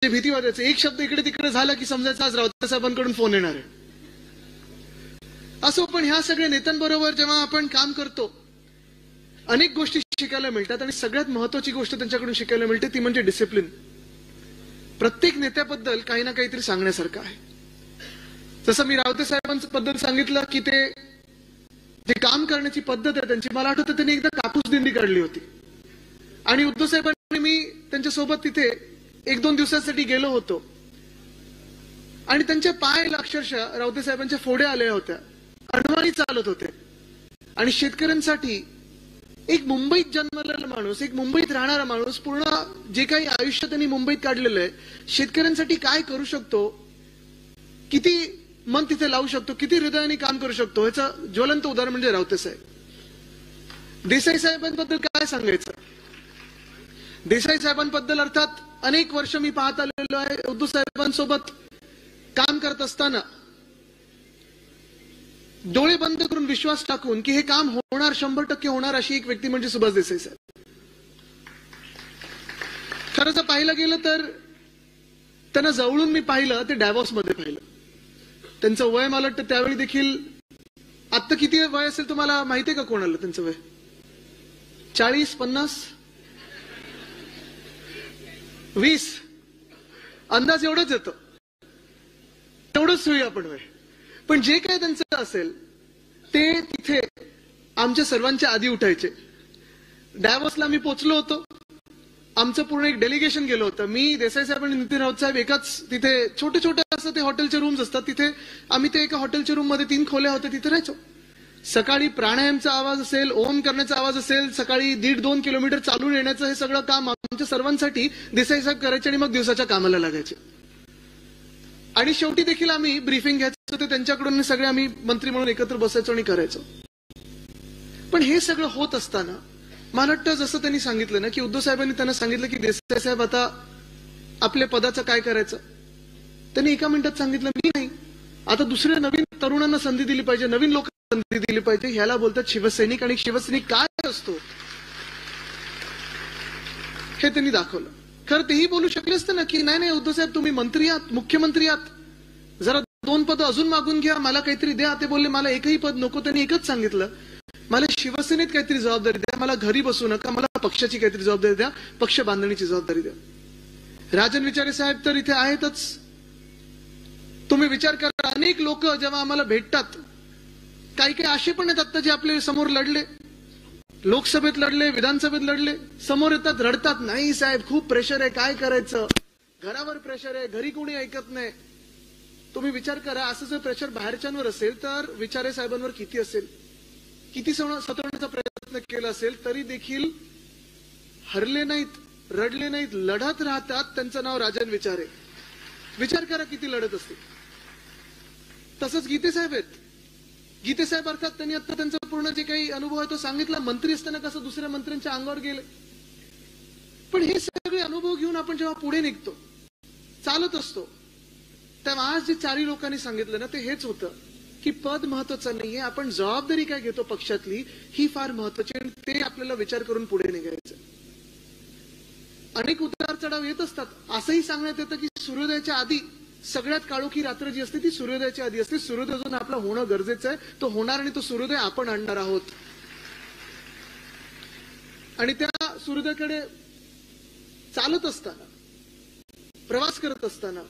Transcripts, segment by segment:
भीती वाटायची, एक शब्द इकडे तिकडे झाला की समजायचं आज राऊत साहेबांकडून फोन येणार आहे. असो, पण ह्या सगळ्या नेत्यांबरोबर जेव्हा आपण काम करतो अनेक गोष्टी शिकायला मिळतात आणि सगळ्यात महत्वाची गोष्ट त्यांच्याकडून शिकायला मिळते ती म्हणजे डिसिप्लिन. प्रत्येक नेत्याबद्दल काही ना काहीतरी सांगण्यासारखं आहे. जसं मी रावते साहेबांबद्दल सांगितलं की ते जे काम करण्याची पद्धत आहे त्यांची, मला आठवतं त्यांनी एकदा कापूस दिंडी काढली होती आणि उद्धव साहेबांनी मी त्यांच्यासोबत तिथे 1-2 दिवसांसाठी गेलो होतो आणि त्यांच्या पायाला अक्षरशः रावते साहेबांच्या फोड्या आल्या होत्या, अडवाणी चालत होते. आणि शेतकऱ्यांसाठी एक मुंबईत जन्मलेला माणूस, एक मुंबईत राहणारा माणूस, पूर्ण जे काही आयुष्य त्यांनी मुंबईत काढलेलं आहे, शेतकऱ्यांसाठी काय करू शकतो, किती मन तिथे लावू शकतो, किती हृदयाने काम करू शकतो, ह्याचं ज्वलंत उदाहरण म्हणजे रावते साहेब. देसाई साहेबांबद्दल काय सांगायचं. देसाई साहेबांबद्दल अर्थात अनेक वर्ष मी पाहत आलेलो आहे. उद्धव साहेबांसोबत काम करत असताना डोळे बंद करून विश्वास टाकून की हे काम होणार, 100% होणार, अशी एक व्यक्ती म्हणजे सुभाष देसाई साहेब. खरं जर पाहिलं गेलं तर त्यांना जवळून मी पाहिलं ते डॅव्हॉस मध्ये पाहिलं. त्यांचं वय मला वाटतं त्यावेळी देखील, आता किती वय असेल तुम्हाला माहितीये का कोणाला त्यांचं वय? 40-50 20 अंदाज एवढंच येतं, तेवढंच होईल आपण वय. पण जे काय त्यांचं असेल ते तिथे आमच्या सर्वांच्या आधी उठायचे. डॅव्हॉसला मी पोहोचलो होतो, आमचं पूर्ण एक डेलिगेशन गेलो होतं. मी, देसाई साहेब आणि नितीन राऊत साहेब एकाच तिथे छोटे छोटे असं ते हॉटेलचे रूम्स असतात, तिथे आम्ही ते एका हॉटेलच्या रूम मध्ये 3 खोल्या होत्या, तिथे राहायचो. सकाळी प्राणायामचा आवाज असेल, ओम करण्याचा आवाज असेल, सकाळी 1.5-2 किलोमीटर चालून येण्याचं हे सगळं काम आमच्या सर्वांसाठी देसाई साहेब करायचे आणि मग दिवसाच्या कामाला लागायचे. आणि शेवटी देखील आम्ही ब्रीफिंग घ्यायचो होते त्यांच्याकडून, सगळे आम्ही मंत्री म्हणून एकत्र बसायचो आणि करायचो. पण हे सगळं होत असताना मला वाटतं जसं त्यांनी सांगितलं ना की उद्धव साहेबांनी त्यांना सांगितलं की देसाई साहेब आता आपल्या पदाचं काय करायचं. त्यांनी एका मिनिटात सांगितलं, मी नाही, आता दुसऱ्या नवीन तरुणांना संधी दिली पाहिजे, नवीन लोकांना संधी दिली पाहिजे. ह्याला बोलतात शिवसैनिक. आणि शिवसैनिक काय असतो हे त्यांनी दाखवलं. खरं तेही बोलू शकले असते ना की नाही नाही उद्धव साहेब तुम्ही मंत्री आहात, मुख्यमंत्री आहात, जरा 2 पद अजून मागून घ्या, मला काहीतरी द्या. ते बोलले मला एकही पद नको. त्यांनी एकच सांगितलं, मला शिवसेनेत काहीतरी जबाबदारी द्या, मला घरी बसू नका, मला पक्षाची काहीतरी जबाबदारी द्या, पक्ष बांधणीची जबाबदारी द्या. राजन विचारे साहेब तर इथे आहेतच. तुम्ही विचार करा, अनेक लोक जेव्हा आम्हाला भेटतात, काही काही असे पण आहेत आता जे आपले समोर लढले, लोकसभेत लढले, विधानसभेत लढले, समोर येतात, रडतात, नाही साहेब खूप प्रेशर आहे, काय करायचं, घरावर प्रेशर आहे, घरी कोणी ऐकत नाही. तुम्ही विचार करा, असं जर प्रेशर बाहेरच्यांवर असेल तर विचारे साहेबांवर किती असेल, किती सतवण्याचा प्रयत्न केला असेल, तरी देखील हरले नाहीत, रडले नाहीत, लढत राहतात. त्यांचं नाव राजन विचारे. विचार करा किती लढत असतील. तसंच गीते साहेब आहेत. गीते साहेब अर्थात त्यांनी आता त्यांचा पूर्ण जे काही अनुभव आहे तो सांगितला. मंत्री असताना कसं दुसऱ्या मंत्र्यांच्या अंगावर गेले, पण हे सगळे अनुभव घेऊन आपण जेव्हा पुढे निघतो, चालत असतो, तेव्हा आज जे 4 लोकांनी सांगितलं ना ते हेच होतं की पद महत्वाचं नाहीये, आपण जबाबदारी काय घेतो पक्षातली ही फार महत्वाची, आणि ते आपल्याला विचार करून पुढे निघायचं. अनेक उतार चढाव येत असतात. असंही सांगण्यात येतं की सूर्योदयाच्या आधी सगळ्यात काळोखी रात्र जी असते ती सूर्योदयाच्या आधी असते. सूर्योदय अजून आपला होणं गरजेचं आहे, तो होणार आणि तो सूर्योदय आपण आणणार आहोत. आणि त्या सूर्योदयाकडे चालत असताना, प्रवास करत असताना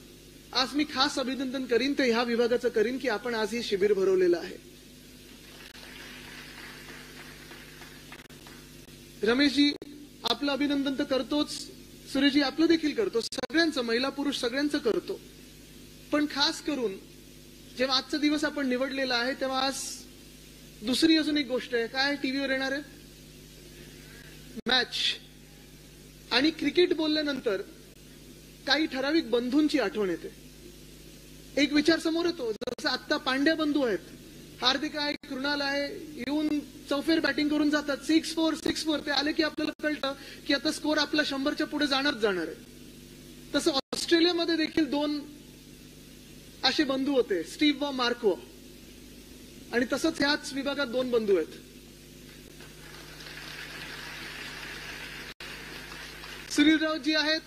आज मी खास अभिनंदन करीन ते ह्या विभागाचं करीन की आपण आज हे शिबिर भरवलेलं आहे. रमेशजी आपलं अभिनंदन तर करतोच, सुरेशजी आपलं देखील करतो, सगळ्यांचं, महिला पुरुष सगळ्यांचं करतो. पण खास करून जेव्हा आजचा दिवस आपण निवडलेला आहे तेव्हा आज दुसरी अजून एक गोष्ट आहे. काय टीव्हीवर येणार आहे? मॅच. आणि क्रिकेट बोलल्यानंतर काही ठराविक बंधूंची आठवण येते. एक विचार समोर येतो, जसं आता पांड्या बंधू आहेत, हार्दिक आहे, कृणाल आहे, येऊन चौफेर बॅटिंग करून जातात, 6-4 ते आले की आपल्याला कळतं की आता स्कोर आपला 100च्या पुढे जाणार आहे. तसं ऑस्ट्रेलियामध्ये देखील 2 असे बंधू होते, स्टीव्ह व मार्क व. आणि तसंच ह्याच विभागात 2 बंधू आहेत. सुनील राऊत जी आहेत,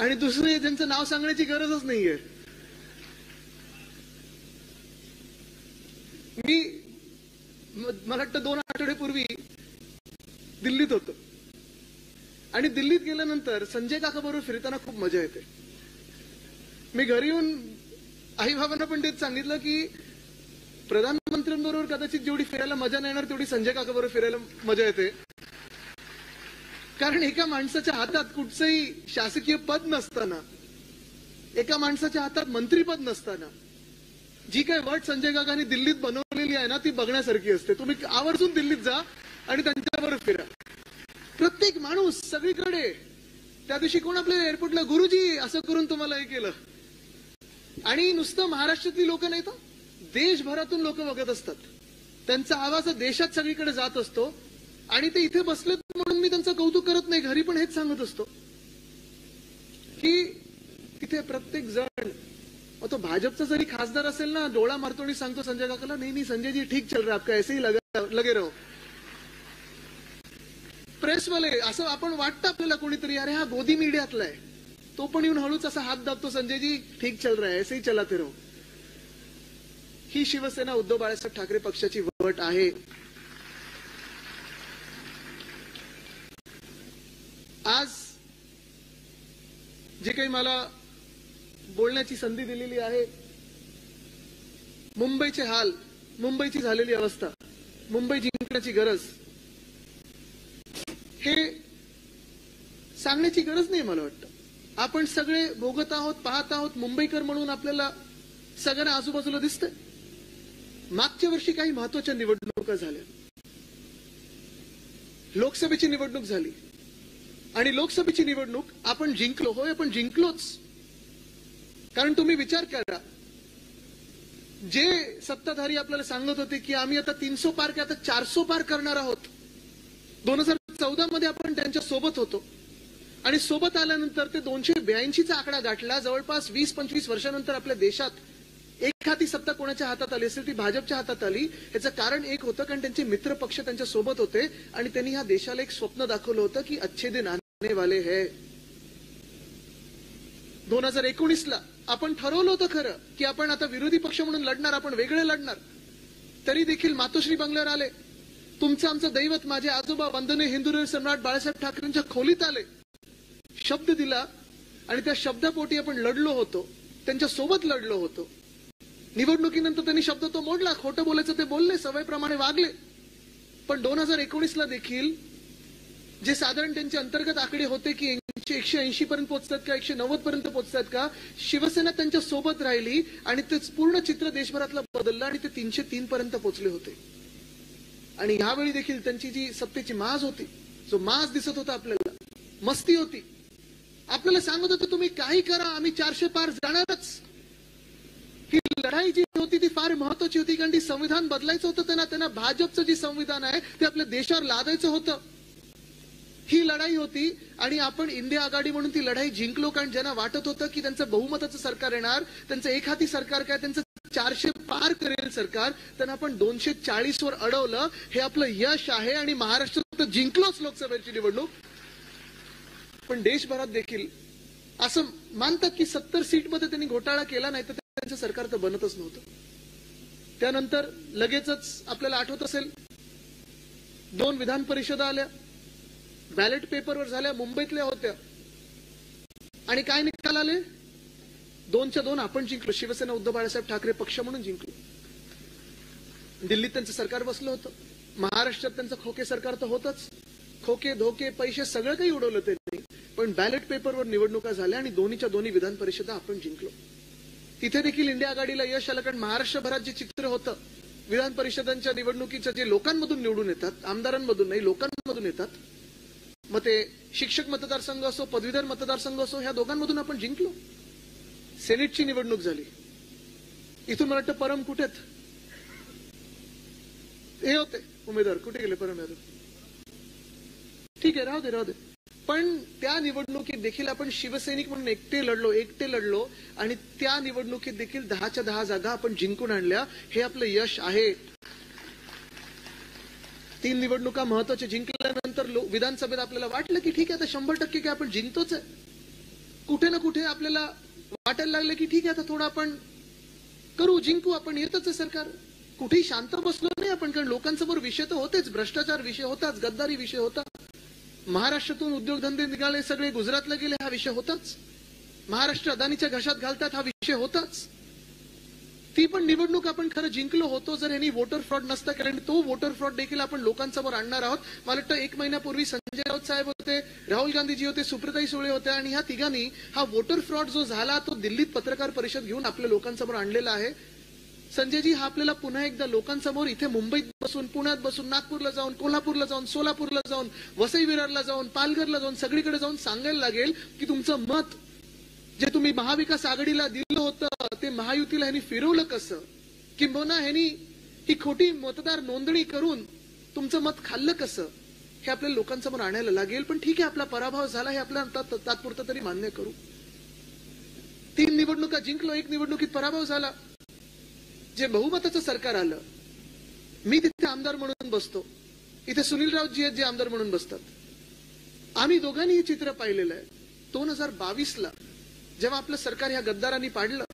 आणि दुसरे ज्यांचं नाव सांगण्याची गरजच नाहीये. मला वाटतं 2 आठवड्यापूर्वी दिल्लीत होतो आणि दिल्लीत गेल्यानंतर संजय काका बरोबर फिरताना खूप मजा येते. मी घरी येऊन आई बाबांना पण तेच सांगितलं की प्रधानमंत्र्यांबरोबर कदाचित जेवढी फिरायला मजा नाही येणार तेवढी संजय काका बरोबर फिरायला मजा येते. कारण एका माणसाच्या हातात कुठचंही शासकीय पद नसताना, एका माणसाच्या हातात मंत्रीपद नसताना जी काही वट संजय काकांनी दिल्लीत बनवलेली आहे ना ती बघण्यासारखी असते. तुम्ही आवर्जून दिल्लीत जा आणि त्यांच्याबरोबर फिरा. प्रत्येक माणूस सगळीकडे. त्या दिवशी कोण आपल्या एअरपोर्टला गुरुजी असं करून तुम्हाला हे केलं. आणि नुसतं महाराष्ट्रातली लोक नाही तर देशभरातून लोक बघत असतात. त्यांचा आवाज देशात सगळीकडे जात असतो आणि ते इथे बसलेत म्हणून मी त्यांचं कौतुक करत नाही. घरी पण हेच सांगत असतो की तिथे प्रत्येक जण, तो भाजपचा जरी खासदार असेल ना, डोळा मारतो आणि सांगतो संजय काकाला, नाही नहीं संजय जी ठीक चल रहा आपका, ऐसे ही लगे रहो. प्रेसवाले असं आपण वाटतं आपल्याला कोणीतरी, अरे हा गोदी मीडियातला आहे, तो पण येऊन हळूच असा हात दाबतो, संजय जी ठीक चल रहा है, ऐसे ही चलाते रहो. ही शिवसेना उद्धव बाळासाहेब ठाकरे पक्षाची वट आहे. आज जे काही मला बोलण्याची संधी दिलेली आहे, मुंबईचे हाल, मुंबईची झालेली अवस्था, मुंबई जिंकण्याची गरज, हे सांगण्याची गरज नाही. मला वाटतं आपण सगळे भोगत आहोत, पाहत आहोत. मुंबईकर म्हणून आपल्याला सगळ्यांना आजूबाजूला दिसतंय. मागच्या वर्षी काही महत्वाच्या निवडणुका झाल्या. लोकसभेची निवडणूक झाली आणि लोकसभेची निवडणूक आपण जिंकलो. होय, आपण जिंकलोच. कारण तुम्ही विचार करा, जे सत्ताधारी आपल्याला सांगत होते की आम्ही आता 300 पार की आता 400 पार करणार आहोत, 2014 मध्ये आपण त्यांच्या सोबत होतो आणि सोबत आल्यानंतर ते 282चा आकडा गाठला. जवळपास 20-25 वर्षानंतर आपल्या देशात एखादी सत्ता कोणाच्या हातात आली असेल ती भाजपच्या हातात आली. याचं कारण एक होतं, कारण त्यांचे मित्र पक्ष त्यांच्या सोबत होते आणि त्यांनी ह्या देशाला एक स्वप्न दाखवलं होतं की अच्छे दिन आने वाले हैं. 2019ला आपण ठरवलं होतं खरं की आपण आता विरोधी पक्ष म्हणून लढणार, आपण वेगळे लढणार. तरी देखील मातोश्री बंगल्यावर आले. तुमचं आमचं दैवत माझे आजोबा वंदनीय हिंदुहृदय सम्राट बाळासाहेब ठाकरेंच्या खोलीत आले, शब्द दिला आणि त्या शब्दापोटी आपण लढलो होतो, त्यांच्या सोबत लढलो होतो. निवडणुकीनंतर त्यांनी शब्द तो मोडला, खोटं बोलायचं ते बोलले, सवयीप्रमाणे वागले. पण 2019ला देखील जे साधारण त्यांचे अंतर्गत आकडे होते की 180 पर्यंत पोहोचतात का, 190 पर्यंत पोहोचतात का, शिवसेना त्यांच्या सोबत राहिली आणि ते पूर्ण चित्र देशभरातलं बदललं आणि ते 303 पर्यंत पोहोचले होते. आणि यावेळी देखील त्यांची जी सत्तेची माज होती, जो माज दिसत होता आपल्याला, मस्ती होती. आपल्याला सांगत होतं तुम्ही काही करा, आम्ही 400 पार जाणारच. ही लढाई जी होती ती फार महत्वाची होती, कारण ती संविधान बदलायचं होतं. त्यांना भाजपचं जे संविधान आहे ते आपल्या देशावर लादायचं होतं. ही लढाई होती आणि आपण इंडिया आघाडी म्हणून ती लढाई जिंकलो. कारण ज्यांना वाटत होतं की त्यांचं बहुमताचं सरकार येणार, त्यांचं एकहाती सरकार काय, त्यांचं 400 पार करेल सरकार, त्यांना आपण 240 वर अडवलं. हे आपलं यश आहे आणि महाराष्ट्रात जिंकलोच लोकसभेची निवडणूक. पण देशभरात देखील असं मानतात की 70 सीटमध्ये त्यांनी घोटाळा केला, नाही तर त्यांचं सरकार तर बनतच नव्हतं. त्यानंतर लगेचच आपल्याला आठवत असेल 2 विधान परिषदा आल्या, बॅलेट पेपरवर झाल्या, मुंबईतल्या होत्या आणि काय निकाल आले, 2च्या 2 आपण जिंकलो. शिवसेना उद्धव बाळासाहेब ठाकरे पक्ष म्हणून जिंकलो. दिल्लीत त्यांचं सरकार बसलं होतं, महाराष्ट्रात त्यांचं खोके सरकार तर होतच. खोके धोके पैसे सगळं काही उडवलं त्यांनी. पण बॅलेट पेपरवर निवडणुका झाल्या आणि 2च्या 2 विधान परिषदा आपण जिंकलो. तिथे देखील इंडिया आघाडीला यश आलं, कारण महाराष्ट्रभरात जे चित्र होतं विधान परिषदांच्या निवडणुकीचं, जे लोकांमधून निवडून येतात, आमदारांमधून नाही लोकांमधून येतात, मग ते शिक्षक मतदारसंघ असो, पदवीधर मतदारसंघ असो, ह्या दोघांमधून आपण जिंकलो. सेनेटची निवडणूक झाली. इथून मला वाटतं परम कुठेत हे होते उमेदवार, कुठे गेले परम यादव? ठीक आहे, राहू दे. पण त्या निवडणुकीत देखील आपण शिवसैनिक म्हणून एकटे लढलो आणि त्या निवडणुकीत देखील 10च्या 10 जागा आपण जिंकून आणल्या. हे आपलं यश आहे. 3 निवडणुका महत्वाच्या जिंकल्यानंतर विधानसभेत आपल्याला वाटलं की ठीक आहे, आता 100% की आपण जिंकतोच आहे. कुठे ना कुठे आपल्याला वाटायला लागलं की ठीक आहे आता थोडं आपण करू, जिंकू, आपण येतच आहे सरकार. कुठेही शांत बसलो नाही आपण, कारण लोकांसमोर विषय तर होतेच, भ्रष्टाचार विषय होताच, गद्दारी विषय होता, महाराष्ट्रातून उद्योगधंदे निघाले सगळे गुजरातला गेले हा विषय होताच, महाराष्ट्र अदानीच्या घशात घालतात हा विषय होताच. ती पण निवडणूक आपण खरं जिंकलो होतो जर यांनी वोटर फ्रॉड नसता, कारण तो वोटर फ्रॉड देखील आपण लोकांसमोर आणणार आहोत. मला वाटतं 1 महिन्यापूर्वी संजय राऊत साहेब होते, राहुल गांधीजी होते, सुप्रियाताई सुळे होत्या, आणि ह्या तिघांनी हा वोटर फ्रॉड जो झाला तो दिल्लीत पत्रकार परिषद घेऊन आपल्या लोकांसमोर आणलेला आहे. संजयजी, हा आपल्याला पुन्हा एकदा लोकांसमोर इथे मुंबईत बसून, पुण्यात बसून, नागपूरला जाऊन, कोल्हापूरला जाऊन, सोलापूरला जाऊन, वसई विरारला जाऊन, पालघरला जाऊन, सगळीकडे जाऊन सांगायला लागेल की तुमचं मत जे तुम्ही महाविकास आघाडीला दिलं होतं ते महायुतीला ह्यांनी फिरवलं कसं, किंबहुना ह्यांनी ही खोटी मतदार नोंदणी करून तुमचं मत खाल्लं कसं, हे आपल्याला लोकांसमोर आणायला लागेल. पण ठीक आहे, आपला पराभव झाला हे आपल्याला तात्पुरतं तरी मान्य करू. 3 निवडणुका जिंकलो, 1 निवडणुकीत पराभव झाला. जे बहुमताचं सरकार आलं, मी तिथे आमदार म्हणून बसतो, इथे सुनील राऊतजी आहेत जे आमदार म्हणून बसतात. आम्ही दोघांनी हे चित्र पाहिलेलं आहे. 2022ला जेव्हा आपलं सरकार ह्या गद्दारांनी पाडलं,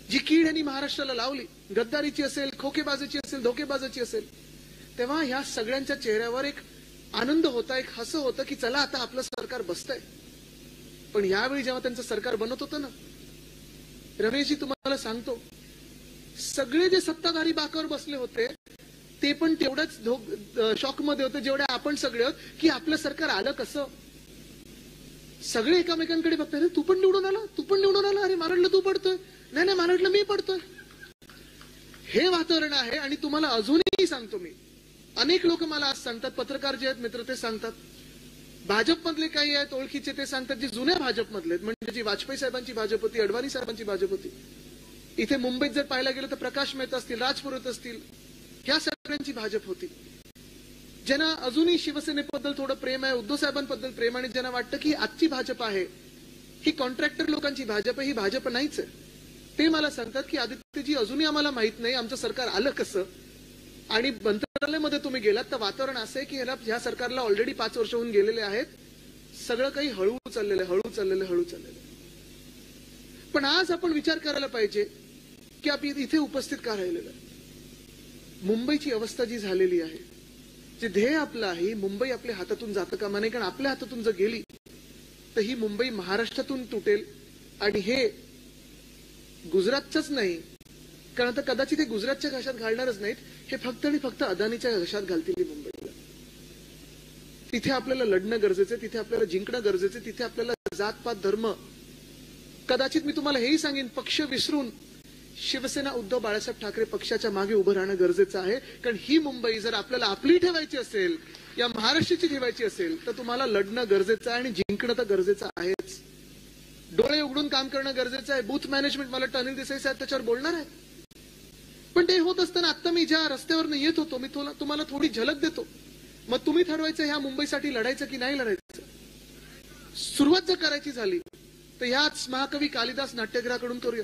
जी कीड यांनी महाराष्ट्राला लावली, गद्दारीची असेल, खोकेबाजाची असेल, धोकेबाजाची असेल, तेव्हा ह्या सगळ्यांच्या चेहऱ्यावर एक आनंद होता, एक हसं होतं की चला आता आपलं सरकार बसतंय. पण यावेळी जेव्हा त्यांचं सरकार बनत होतं ना, रमेशजी तुम्हाला सांगतो, सगळे जे सत्ताधारी बाकावर बसले होते ते पण तेवढ्याच शॉकमध्ये होते जेवढे आपण सगळे आहोत की आपलं सरकार आलं कसं. सगळे एकामेकांकडे बघताय, तू पण निवडून आला, तू पण निवडून आला, अरे मला वाटलं तू पडतोय, नाही नाही मला वाटलं मी पडतोय. हे वातावरण आहे. आणि तुम्हाला अजूनही सांगतो मी, अनेक लोक मला आज सांगतात, पत्रकार जे आहेत मित्र ते सांगतात, भाजपमधले काही आहेत ओळखीचे ते सांगतात, जे जुन्या भाजपमधले आहेत, म्हणजे जी वाजपेयी साहेबांची भाजप होती, अडवाणी साहेबांची भाजप होती, इथे मुंबईत जर पाहायला गेलं तर प्रकाश मेहता असतील, राजपुरोहित असतील, या सगळ्यांची भाजप होती. ज्यांना अजूनही शिवसेनेबद्दल थोडं प्रेम आहे, उद्धव साहेबांबद्दल प्रेम, आणि ज्यांना वाटतं की आजची भाजप आहे ही कॉन्ट्रॅक्टर लोकांची भाजप आहे, ही भाजप नाहीच आहे, ते मला सांगतात की आदित्यजी अजूनही आम्हाला माहित नाही आमचं सरकार आलं कसं. आणि मंत्रालयामध्ये तुम्ही गेलात तर वातावरण असं आहे की ह्या सरकारला ऑलरेडी 5 वर्ष होऊन गेलेले आहेत, सगळं काही हळू चाललेलं आहे, हळू चाललेलं आहे, हळू चाललेलं आहे. पण आज आपण विचार करायला पाहिजे की आपण इथे उपस्थित का राहिलेलं आहे. मुंबईची अवस्था जी झालेली आहे, जे ध्येय आपलं आहे, मुंबई आपल्या हातातून जातं कामा नये, कारण आपल्या हातातून जर गेली तर ही मुंबई महाराष्ट्रातून तुटेल. आणि हे गुजरातचंच नाही, कारण आता कदाचित हे गुजरातच्या घशात घालणारच नाहीत, हे फक्त आणि फक्त अदानीच्या घशात घालतील मुंबईला. तिथे आपल्याला लढणं गरजेचं आहे, तिथे आपल्याला जिंकणं गरजेचं आहे, तिथे आपल्याला जातपात धर्म, कदाचित मी तुम्हाला हेही सांगेन, पक्ष विसरून शिवसेना उद्धव बाळासाहेब ठाकरे पक्षाच्या मागे उभं राहणं गरजेचं आहे. कारण ही मुंबई जर आपल्याला आपली ठेवायची असेल, या महाराष्ट्राची ठेवायची असेल, तर तुम्हाला लढणं गरजेचं आहे आणि जिंकणं तर गरजेचं आहेच. डोळे उघडून काम करणं गरजेचं आहे. बूथ मॅनेजमेंट, मला अनिल देसाई साहेब त्याच्यावर बोलणार आहेत. पण ते होत असताना आता मी ज्या रस्त्यावरनं येत होतो, मी तुम्हाला थोडी झलक देतो, मग तुम्ही ठरवायचं ह्या मुंबईसाठी लढायचं की नाही लढायचं. सुरुवात जर करायची झाली तर ह्याच महाकवी कालिदास नाट्यगृहाकडून करूया.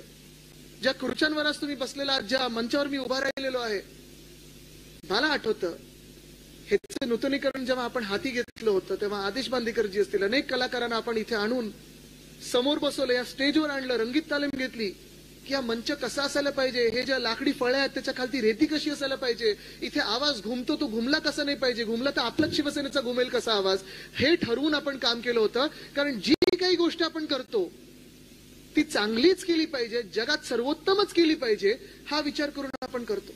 ज्या खुर्च्यांवर आज तुम्ही बसलेला, ज्या मंचावर मी उभा राहिलेलो आहे, मला आठवतं ह्याचं नूतनीकरण जेव्हा आपण हाती घेतलं होतं तेव्हा आदेश बांदेकरजी असतील, अनेक कलाकारांना आपण इथे आणून समोर बसवलं, या स्टेजवर आणलं, रंगीत तालीम घेतली की हा मंच कसा असायला पाहिजे, हे ज्या लाकडी फळ्या आहेत त्याच्या खालती रेती कशी असायला पाहिजे, इथे आवाज घुमतो तो घुमला कसा नाही पाहिजे, घुमला तर आपलाच शिवसेनेचा घुमेल कसा आवाज, हे ठरवून आपण काम केलं होतं. कारण जी काही गोष्ट आपण करतो ती चांगलीच केली पाहिजे, जगात सर्वोत्तमच केली पाहिजे, हा विचार करून आपण करतो.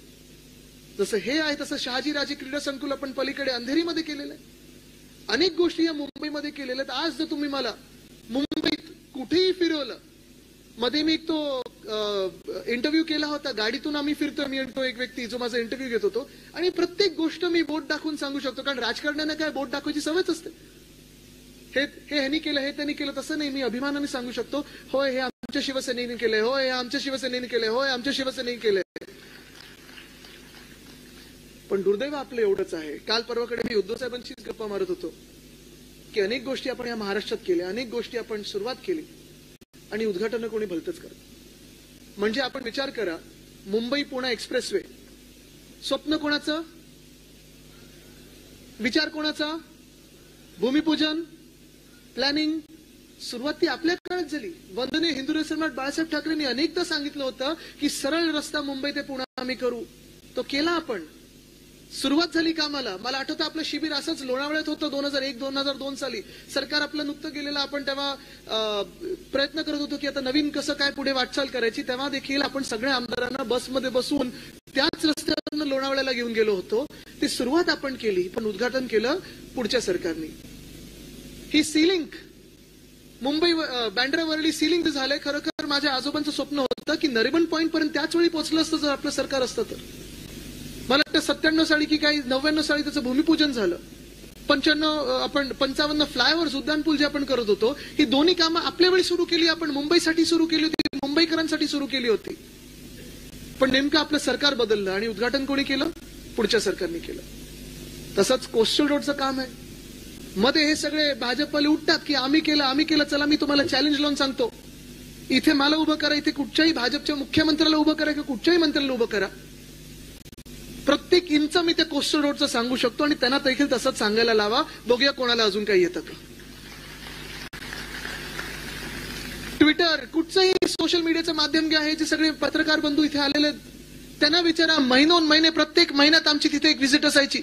जसं हे आहे तसं शहाजीराजे क्रीडा संकुल आपण पलीकडे अंधेरीमध्ये केलेलं आहे, अनेक गोष्टी या मुंबईमध्ये केलेल्या आहेत. आज जर तुम्ही मला मुंबईत कुठेही फिरवलं, मध्ये मी तो इंटरव्ह्यू केला होता, गाडीतून आम्ही फिरतोय, मी तो एक व्यक्ती जो माझा इंटरव्ह्यू घेत होतो, आणि प्रत्येक गोष्ट मी बोट दाखवून सांगू शकतो, कारण राजकारण्यांना काय बोट दाखवायची सवयच असते. हे ह्यांनी केलं, हे त्यांनी केलं, तसं नाही. मी अभिमानाने सांगू शकतो, होय हे आमच्या शिवसेनेने केलंय, होय हे आमच्या शिवसेनेने केलंय, होय आमच्या शिवसेनेने केलंय. पण दुर्दैव आपलं एवढंच आहे, काल परवाकडे मी उद्धव साहेबांशीच गप्पा मारत होतो की अनेक गोष्टी आपण या महाराष्ट्रात केल्या, अनेक गोष्टी आपण सुरुवात केली आणि उद्घाटन कोणी भलतंच करत. म्हणजे आपण विचार करा, मुंबई पुणे एक्सप्रेसवे स्वप्न कोणाचं, विचार कोणाचा, भूमिपूजन, प्लॅनिंग, सुरुवात ती आपल्या काळात झाली. वंदनीय हिंदू सम्राट बाळासाहेब ठाकरेंनी अनेकदा सांगितलं होतं की सरळ रस्ता मुंबई ते पुणे आम्ही करू. तो केला आपण. सुरुवात झाली कामाला. मला आठवतं आपलं शिबिर असंच लोणावळ्यात होतं 2001-2002 साली. सरकार आपलं नुकतं गेलेलं. आपण तेव्हा प्रयत्न करत होतो की आता नवीन कसं काय पुढे वाटचाल करायची. तेव्हा देखील आपण सगळ्या आमदारांना बसमध्ये बसवून त्याच रस्त्यावरून लोणावळ्याला घेऊन गेलो होतो. ती सुरुवात आपण केली, पण उद्घाटन केलं पुढच्या सरकारने. ही सीलिंग मुंबई बँड्रा वरळी सीलिंग झालंय. खरोखर माझ्या आजोबांचं स्वप्न होतं की नरिमन पॉइंट पर्यंत त्याच वेळी पोहोचलं असतं जर आपलं सरकार असतं तर. मला वाटतं 97 साली की काही 99 साली त्याचं भूमिपूजन झालं. 55 फ्लायओव्हर्स उड्डाणपूल जे आपण करत होतो, ही दोन्ही कामं आपल्या वेळी सुरू केली आपण. मुंबईसाठी सुरू केली होती, मुंबईकरांसाठी सुरू केली होती. पण नेमकं आपलं सरकार बदललं आणि उद्घाटन कोणी केलं? पुढच्या सरकारने केलं. तसंच कोस्टल रोडचं काम आहे. मध्ये हे सगळे भाजपवाले उठतात की आम्ही केलं. चला मी तुम्हाला चॅलेंज लावून सांगतो. इथे मला उभं करा, इथे कुठच्याही भाजपच्या मुख्यमंत्र्याला उभं करा किंवा कुठच्याही मंत्र्याला उभं करा. प्रत्येक इंच मी त्या कोस्टल रोडचं सांगू शकतो आणि त्यांना देखील तसंच सांगायला लावा. बघूया कोणाला अजून काही येतं का. ट्विटर, कुठचंही सोशल मीडियाचं माध्यम घ्या. हे जे सगळे पत्रकार बंधू इथे आलेले त्यांना विचारा. महिनोन प्रत्येक महिन्यात आमची तिथे एक व्हिजिट असायची.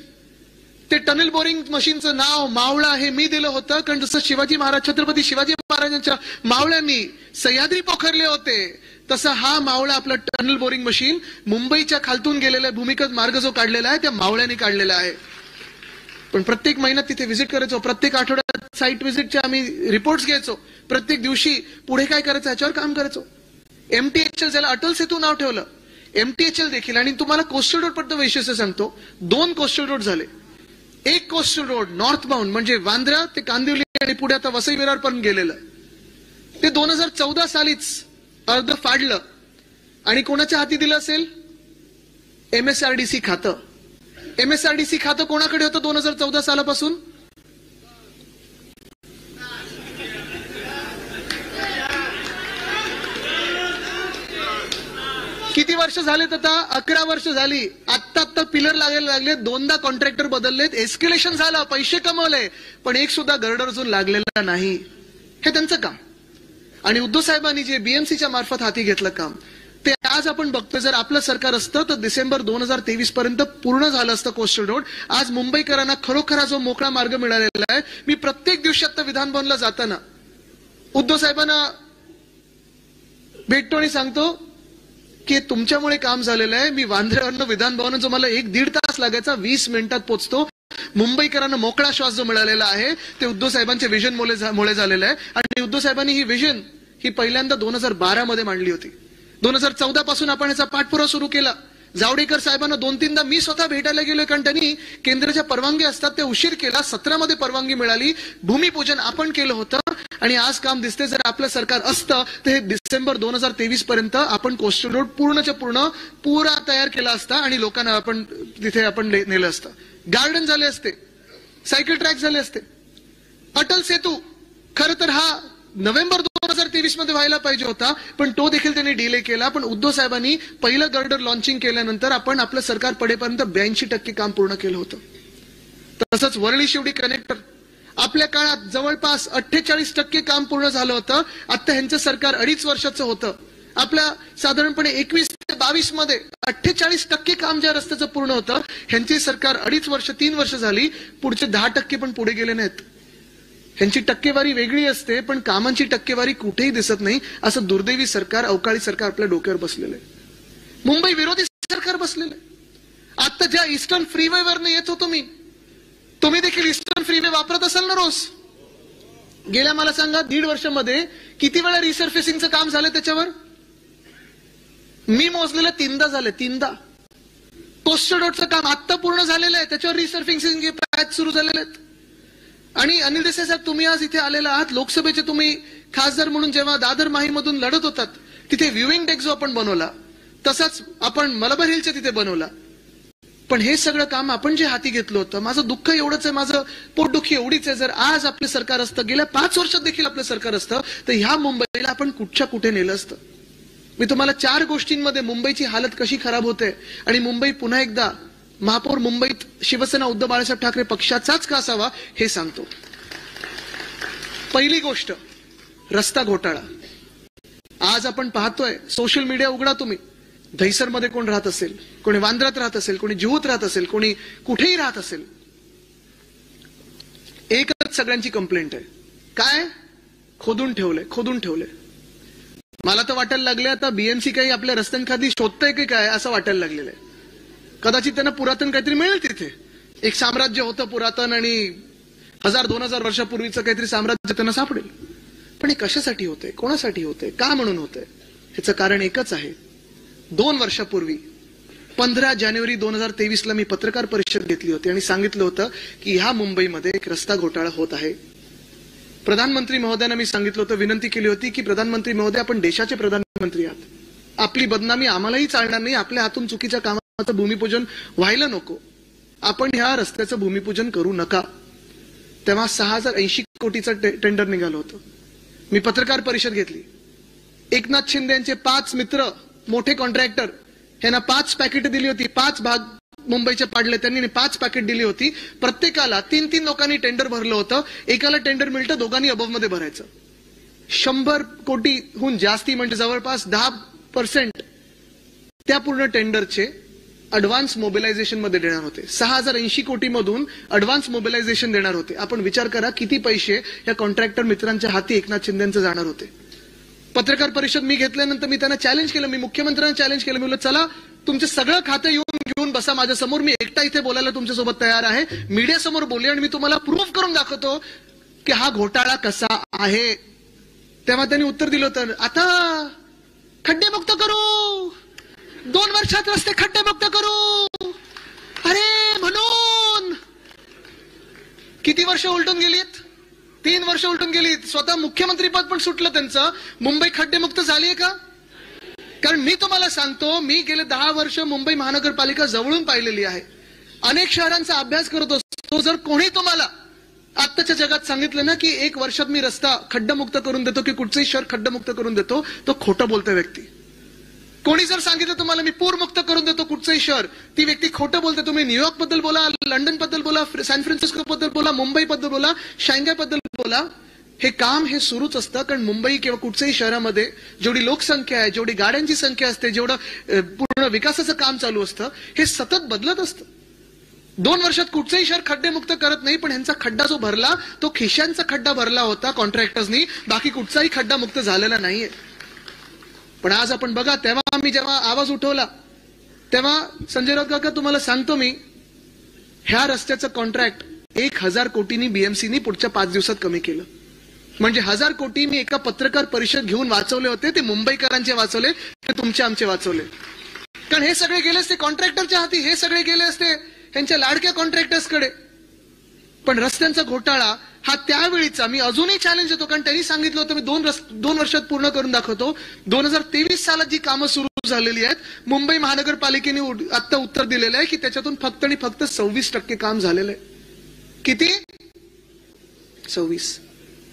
ते टनेल बोरिंग मशीनचं नाव मावळा हे मी दिलं होतं, कारण जसं छत्रपती शिवाजी महाराजांच्या मावळ्यांनी सह्याद्री पोखरले होते, तसा हा मावळा आपला टनेल बोरिंग मशीन मुंबईच्या खालतून गेलेला भूमिगत मार्ग जो काढलेला आहे त्या मावळ्याने काढलेला आहे. पण प्रत्येक महिन्यात तिथे व्हिजिट करायचो. प्रत्येक आठवड्यात साईट व्हिजिटचे आम्ही रिपोर्ट्स घ्यायचो. प्रत्येक दिवशी पुढे काय करायचं याच्यावर काम करायचो. MTHL ज्याला अटल सेतू नाव ठेवलं, MTHL देखील. आणि तुम्हाला कोस्टल रोड पर्यंत वैशिष्ट्य सांगतो. 2 कोस्टल रोड झाले. एक कोस्टल रोड नॉर्थ बाउंड म्हणजे वांद्रा ते कांदिवली आणि पुढे आता वसई विरार पर्यंत गेलेलं, ते 2014 सालीच अर्ध फाडलं आणि कोणाच्या हाती दिलं असेल? MSRDC खातं. MSRDC खातं कोणाकडे होतं 2014 सालापासून? किती वर्ष झालेत आता? 11 वर्ष झाली. आत्ता पिलर लागायला लागले. 2दा कॉन्ट्रॅक्टर बदललेत. एस्केलेशन झालं, पैसे कमवले, पण एक सुद्धा गर्डर अजून लागलेला नाही. हे त्यांचं काम. आणि उद्धव साहेबांनी जे BMCच्या मार्फत हाती घेतलं काम, ते आज आपण बघतोय. जर आपलं सरकार असतं तर डिसेंबर 2023 पर्यंत पूर्ण झालं असतं कोस्टल रोड. आज मुंबईकरांना खरोखर जो मोकळा मार्ग मिळालेला आहे. मी प्रत्येक दिवशी आता विधान भवनला जाताना उद्धव साहेबांना भेटतो आणि सांगतो की तुमच्यामुळे काम झालेलं आहे. मी वांद्र्यावरनं विधान भवन जो मला 1-1.5 तास लागायचा 20 मिनिटात पोहोचतो. मुंबईकरांना मोकळा श्वास जो मिळालेला आहे ते उद्धव साहेबांच्या विजन मुळे झालेलं आहे. आणि उद्धव साहेबांनी ही विजन ही पहिल्यांदा 2012 मध्ये मांडली होती. 2014 पासून आपण याचा पाठपुरावा सुरू केला. जावडेकर साहेबांना 2-3दा मी स्वतः भेटायला गेलोय, कारण त्यांनी केंद्राच्या परवानगी असतात ते उशीर केला. 17 मध्ये परवानगी मिळाली. भूमिपूजन आपण केलं होतं आणि आज काम दिसते. जर आपलं सरकार असतं तर हे डिसेंबर 2023 पर्यंत आपण कोस्टल रोड पूर्णच्या पूर्ण पुरा तयार केला असता आणि लोकांना आपण तिथे आपण नेलं असतं. गार्डन झाले असते, सायकल ट्रॅक झाले असते. अटल सेतू खरं तर हा नोव्हेंबर 2023 मध्ये व्हायला पाहिजे होता, पण तो देखील त्यांनी डिले केला. पण उद्धव साहेबांनी पहिलं गर्डर लॉन्चिंग केल्यानंतर आपण आपलं सरकार पडेपर्यंत 82% काम पूर्ण केलं होतं. तसंच वरळी शिवडी कनेक्टर आपल्या काळात जवळपास 48% काम पूर्ण झालं होतं. आता ह्यांचं सरकार 2.5 वर्षाचं होतं. आपल्या साधारणपणे 21 ते 22 मध्ये 48% काम ज्या रस्त्याचं पूर्ण होतं, ह्यांची सरकार 2.5 वर्ष 3 वर्ष झाली. पुढचे 10% पण पुढे गेले नाहीत. ह्यांची टक्केवारी वेगळी असते, पण कामांची टक्केवारी कुठेही दिसत नाही. असं दुर्दैवी सरकार, अवकाळी सरकार आपल्या डोक्यावर बसलेलं आहे. मुंबई विरोधी सरकार बसलेलं आहे. आता ज्या ईस्टर्न फ्रीवे वरनं येत होतो मी, तुम्ही देखील ईस्टर्न फ्रीवे वापरत असाल ना रोज? गेल्या मला सांगा 1.5 वर्षामध्ये किती वेळा रिसर्फेसिंगचं काम झालं त्याच्यावर? मी मोजलेलं 3दा झालं. 3दा. कोस्टल रोडचं काम आता पूर्ण झालेलं आहे, त्याच्यावर रिसर्फेसिंग पॅच सुरू झालेले आहेत. आणि अनिल देसाई साहेब, तुम्ही आज इथे आलेला आहात. लोकसभेचे तुम्ही खासदार म्हणून जेव्हा दादर माहीमधून लढत होतात, तिथे व्ह्यूइंग डेक जो आपण बनवला, तसाच आपण मलबार हिलच्या तिथे बनवला. पण हे सगळं काम आपण जे हाती घेतलं होतं, माझं दुःख एवढंच आहे, माझं पोटदुखी एवढीच आहे. जर आज आपलं सरकार असतं, गेल्या 5 वर्षात देखील आपलं सरकार असतं, तर ह्या मुंबईला आपण कुठच्या कुठे नेलं असतं. मी तुम्हाला 4 गोष्टींमध्ये मुंबईची हालत कशी खराब होते आणि मुंबई पुन्हा एकदा महापौर मुंबईत शिवसेना उद्धव बाळासाहेब ठाकरे पक्षाचाच का असावा हे सांगतो. पहिली गोष्ट, रस्ता घोटाळा. आज आपण पाहतोय, सोशल मीडिया उघडा तुम्ही, दहिसरमध्ये कोण राहत असेल, कोणी वांद्र्यात राहत असेल, कोणी जिहूत राहत असेल, कोणी कुठेही राहत असेल, एकच सगळ्यांची कंप्लेंट आहे. काय? खोदून ठेवलंय. मला तर वाटायला लागले आता बीएमसी काही आपल्या रस्त्यांखाली शोधतंय की काय असं वाटायला लागलेलं आहे. कदाचित त्यांना पुरातन काहीतरी मिळेल तिथे. एक साम्राज्य होतं पुरातन आणि 1000-2000 वर्षापूर्वीचं काहीतरी साम्राज्य त्यांना सापडेल. पण हे कशासाठी होतंय, कोणासाठी होतंय, का म्हणून होतंय? ह्याचं कारण एकच आहे. 2 वर्षापूर्वी 15 जानेवारी 2023 ला मी पत्रकार परिषद घेतली होती आणि सांगितलं होतं की ह्या मुंबईमध्ये एक रस्ता घोटाळा होत आहे. प्रधानमंत्री महोदयांना मी सांगितलं होतं, विनंती केली होती की प्रधानमंत्री महोदय, आपण देशाचे प्रधानमंत्री आहात, आपली बदनामी आम्हालाही चालणार नाही, आपल्या हातून चुकीच्या कामाचं भूमिपूजन व्हायला नको, आपण ह्या रस्त्याचं भूमिपूजन करू नका. तेव्हा 6080 कोटीचं टेंडर निघालं होतं. मी पत्रकार परिषद घेतली. एकनाथ शिंदे यांचे 5 मित्र मोठे कॉन्ट्रॅक्टर, ह्यांना 5 पॅकेट दिली होती. 5 भाग मुंबईचे पाडले त्यांनी, 5 पॅकेट दिली होती. प्रत्येकाला 3-3 लोकांनी टेंडर भरलं होतं. एकाला टेंडर मिळतं, दोघांनी अबव मध्ये भरायचं. 100 कोटीहून जास्ती म्हणजे जवळपास 10% त्या पूर्ण टेंडरचे अडव्हान्स मोबिलायझेशन मध्ये देणार होते. 6080 कोटी मधून अडव्हान्स मोबिलायझेशन देणार होते. आपण विचार करा किती पैसे या कॉन्ट्रॅक्टर मित्रांच्या हाती एकनाथ शिंदेंचे जाणार होते. पत्रकार परिषद मी घेतल्यानंतर मी त्यांना चॅलेंज केलं, मी मुख्यमंत्र्यांना चॅलेंज केलं. मी बोललो, चला तुमचे सगळं खातं घेऊन बसा माझ्या समोर, मी एकटा इथे बोलायला तुमच्यासोबत तयार आहे, मीडिया समोर बोलूया आणि मी तुम्हाला प्रूव्ह करून दाखवतो की हा घोटाळा कसा आहे. तेव्हा त्यांनी उत्तर दिलं होतं, आता खड्डेमुक्त करू, 2 वर्षात रस्ते खड्डेमुक्त करू. अरे म्हणून किती वर्ष उलटून गेलीत? 3 वर्ष उलटून गेलीत. स्वतः मुख्यमंत्री पद पण सुटलं त्यांचं. मुंबई खड्डेमुक्त झालीये का? कारण मी तुम्हाला सांगतो, मी गेले 10 वर्ष मुंबई महानगरपालिका जवळून पाहिलेली आहे, अनेक शहरांचा अभ्यास करत असतो. जर कोणी तुम्हाला आत्ताच्या जगात सांगितलं ना की 1 वर्षात मी रस्ता खड्डमुक्त करून देतो की कुठचंही शहर खड्डमुक्त करून देतो, तो खोटं बोलतोय व्यक्ती. कोणी जर सांगितलं तुम्हाला मी पूरमुक्त करून देतो कुठचंही शहर, ती व्यक्ती खोटं बोलते. तुम्ही न्यूयॉर्क बद्दल बोला, लंडन बद्दल बोला, सॅन फ्रान्सिस्को बद्दल बोला, मुंबई बद्दल बोला, शांघाय बद्दल बोला, हे काम हे सुरूच असतं. कारण मुंबई किंवा कुठच्याही शहरामध्ये जेवढी लोकसंख्या आहे, जेवढी गाड्यांची संख्या असते, जेवढं पूर्ण विकासाचं काम चालू असतं, हे सतत बदलत असतं. 2 वर्षात कुठचंही शहर खड्डेमुक्त करत नाही, पण ह्यांचा खड्डा जो भरला तो खिशांचा खड्डा भरला होता कॉन्ट्रॅक्टर्सनी, बाकी कुठचाही खड्डा मुक्त झालेला नाहीये. पण आज आपण बघा, तेव्हा मी जेव्हा आवाज उठवला तेव्हा संजय राऊत काका तुम्हाला सांगतो मी, ह्या रस्त्याचं कॉन्ट्रॅक्ट 1000 कोटींनी बीएमसीनी पुढच्या 5 दिवसात कमी केलं. म्हणजे 1000 कोटी मी एका पत्रकार परिषद घेऊन वाचवले होते, ते मुंबईकरांचे वाचवले, ते तुमचे आमचे वाचवले. कारण हे सगळे गेले असते कॉन्ट्रॅक्टरच्या हाती, हे सगळे गेले असते त्यांच्या लाडक्या कॉन्ट्रॅक्टर्सकडे. पण रस्त्यांचा घोटाळा हा त्यावेळीचा मी अजूनही चॅलेंज देतो, कारण त्यांनी सांगितलं होतं मी 2 वर्षात पूर्ण करून दाखवतो. 2023 सालात जी कामं सुरू झालेली आहेत, मुंबई महानगरपालिकेने आता उत्तर दिलेलं आहे की त्याच्यातून फक्त आणि फक्त 26% काम झालेलं आहे. किती? 26.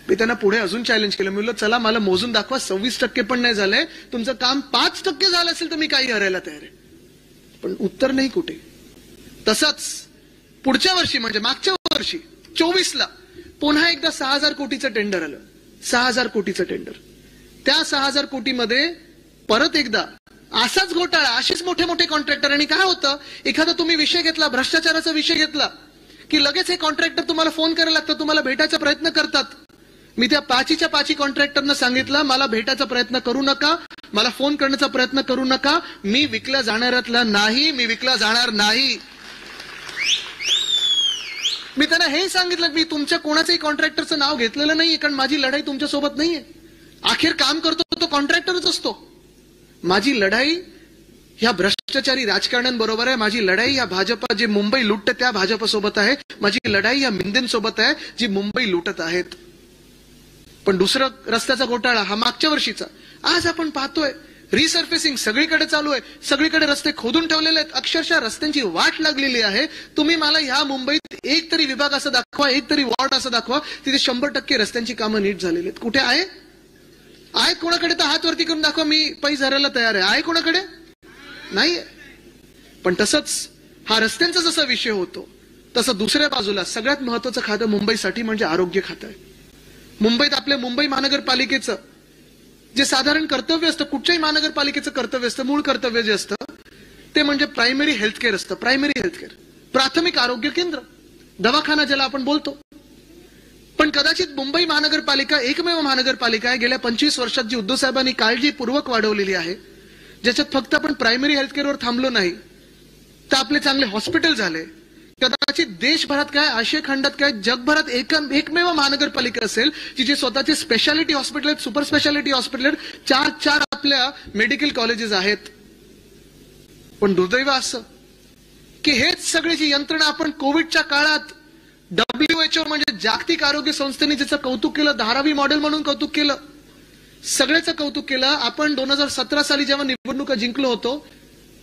मी त्यांना पुढे अजून चॅलेंज केलं. मी म्हटलं चला मला मोजून दाखवा, 26% पण नाही झालंय, तुमचं काम 5% झालं असेल तर मी काही हरायला तयार आहे. पण उत्तर नाही कुठे. तसंच पुढच्या वर्षी म्हणजे मागच्या वर्षी 24ला पुन्हा एकदा 6000 कोटीचं टेंडर आलं. 6000 कोटीचं टेंडर. त्या 6000 कोटीमध्ये परत एकदा असाच घोटाळा, असेच मोठे मोठे कॉन्ट्रॅक्टर. आणि काय होतं, एखादा तुम्ही विषय घेतला, भ्रष्टाचाराचा विषय घेतला की लगेच हे कॉन्ट्रॅक्टर तुम्हाला फोन करायला लागतं, तुम्हाला भेटायचा प्रयत्न करतात. मी त्या 5च्या कॉन्ट्रॅक्टरना सांगितलं, मला भेटायचा प्रयत्न करू नका, मला फोन करण्याचा प्रयत्न करू नका, मी विकल्या जाणाऱ्यातला नाही, मी विकला जाणार नाही. मी त्यांना हे सांगितलं मी तुमच्या कोणाच्याही कॉन्ट्रॅक्टरचं नाव घेतलेलं नाहीये, कारण माझी लढाई तुमच्यासोबत नाहीये. अखेर काम करतो तो कॉन्ट्रॅक्टरच असतो. माझी लढाई ह्या भ्रष्टाचारी राजकारण्यांबरोबर आहे, माझी लढाई या भाजपा जे मुंबई लुटते त्या भाजपसोबत आहे, माझी लढाई या मिंदेंसोबत आहे जी मुंबई लुटत आहेत. पण दुसरं रस्त्याचा घोटाळा हा मागच्या वर्षीचा. आज आपण पाहतोय रिसर्फेसिंग सगळीकडे चालू आहे, सगळीकडे रस्ते खोदून ठेवलेले आहेत, अक्षरशः रस्त्यांची वाट लागलेली आहे. तुम्ही मला ह्या मुंबईत एक तरी विभाग असं दाखवा, एक तरी वॉर्ड असं दाखवा तिथे 100% रस्त्यांची कामं नीट झालेली आहेत. कुठे आहे? कोणाकडे? तर हात वरती करून दाखवा, मी पैसे हरायला तयार आहे. कोणाकडे? नाहीये. पण तसंच हा रस्त्यांचा जसा विषय होतो तसं दुसऱ्या बाजूला सगळ्यात महत्वाचं खातं मुंबईसाठी म्हणजे आरोग्य खातं आहे. मुंबईत आपल्या मुंबई महानगरपालिकेचं जे साधारण कर्तव्य असतं, कुठच्याही महानगरपालिकेचं कर्तव्य असतं, मूळ कर्तव्य जे असतं ते म्हणजे प्रायमरी हेल्थ केअर असतं. प्रायमरी हेल्थ केअर, प्राथमिक आरोग्य केंद्र, दवाखाना ज्याला आपण बोलतो. पण कदाचित मुंबई महानगरपालिका एकमेव महानगरपालिका आहे गेल्या 25 वर्षात जी उद्धव साहेबांनी काळजीपूर्वक वाढवलेली आहे, ज्याच्यात फक्त आपण प्रायमरी हेल्थ केअरवर थांबलो नाही तर आपले चांगले हॉस्पिटल झाले. कदाचित देशभरात काय, आशिया खंडात काय, जगभरात एकमेव महानगरपालिका असेल जिचे स्वतःचे स्पेशालिटी हॉस्पिटल आहेत, सुपर स्पेशालिटी हॉस्पिटल आहेत, 4 आपल्या मेडिकल कॉलेजेस आहेत. पण दुर्दैव असं की हेच सगळी जी यंत्रणा आपण कोविडच्या काळात WHO म्हणजे जागतिक आरोग्य संस्थेने ज्याचं कौतुक केलं, धारावी मॉडेल म्हणून कौतुक केलं, सगळ्याचं कौतुक केलं. आपण 2017 साली जेव्हा निवडणुका जिंकलो होतो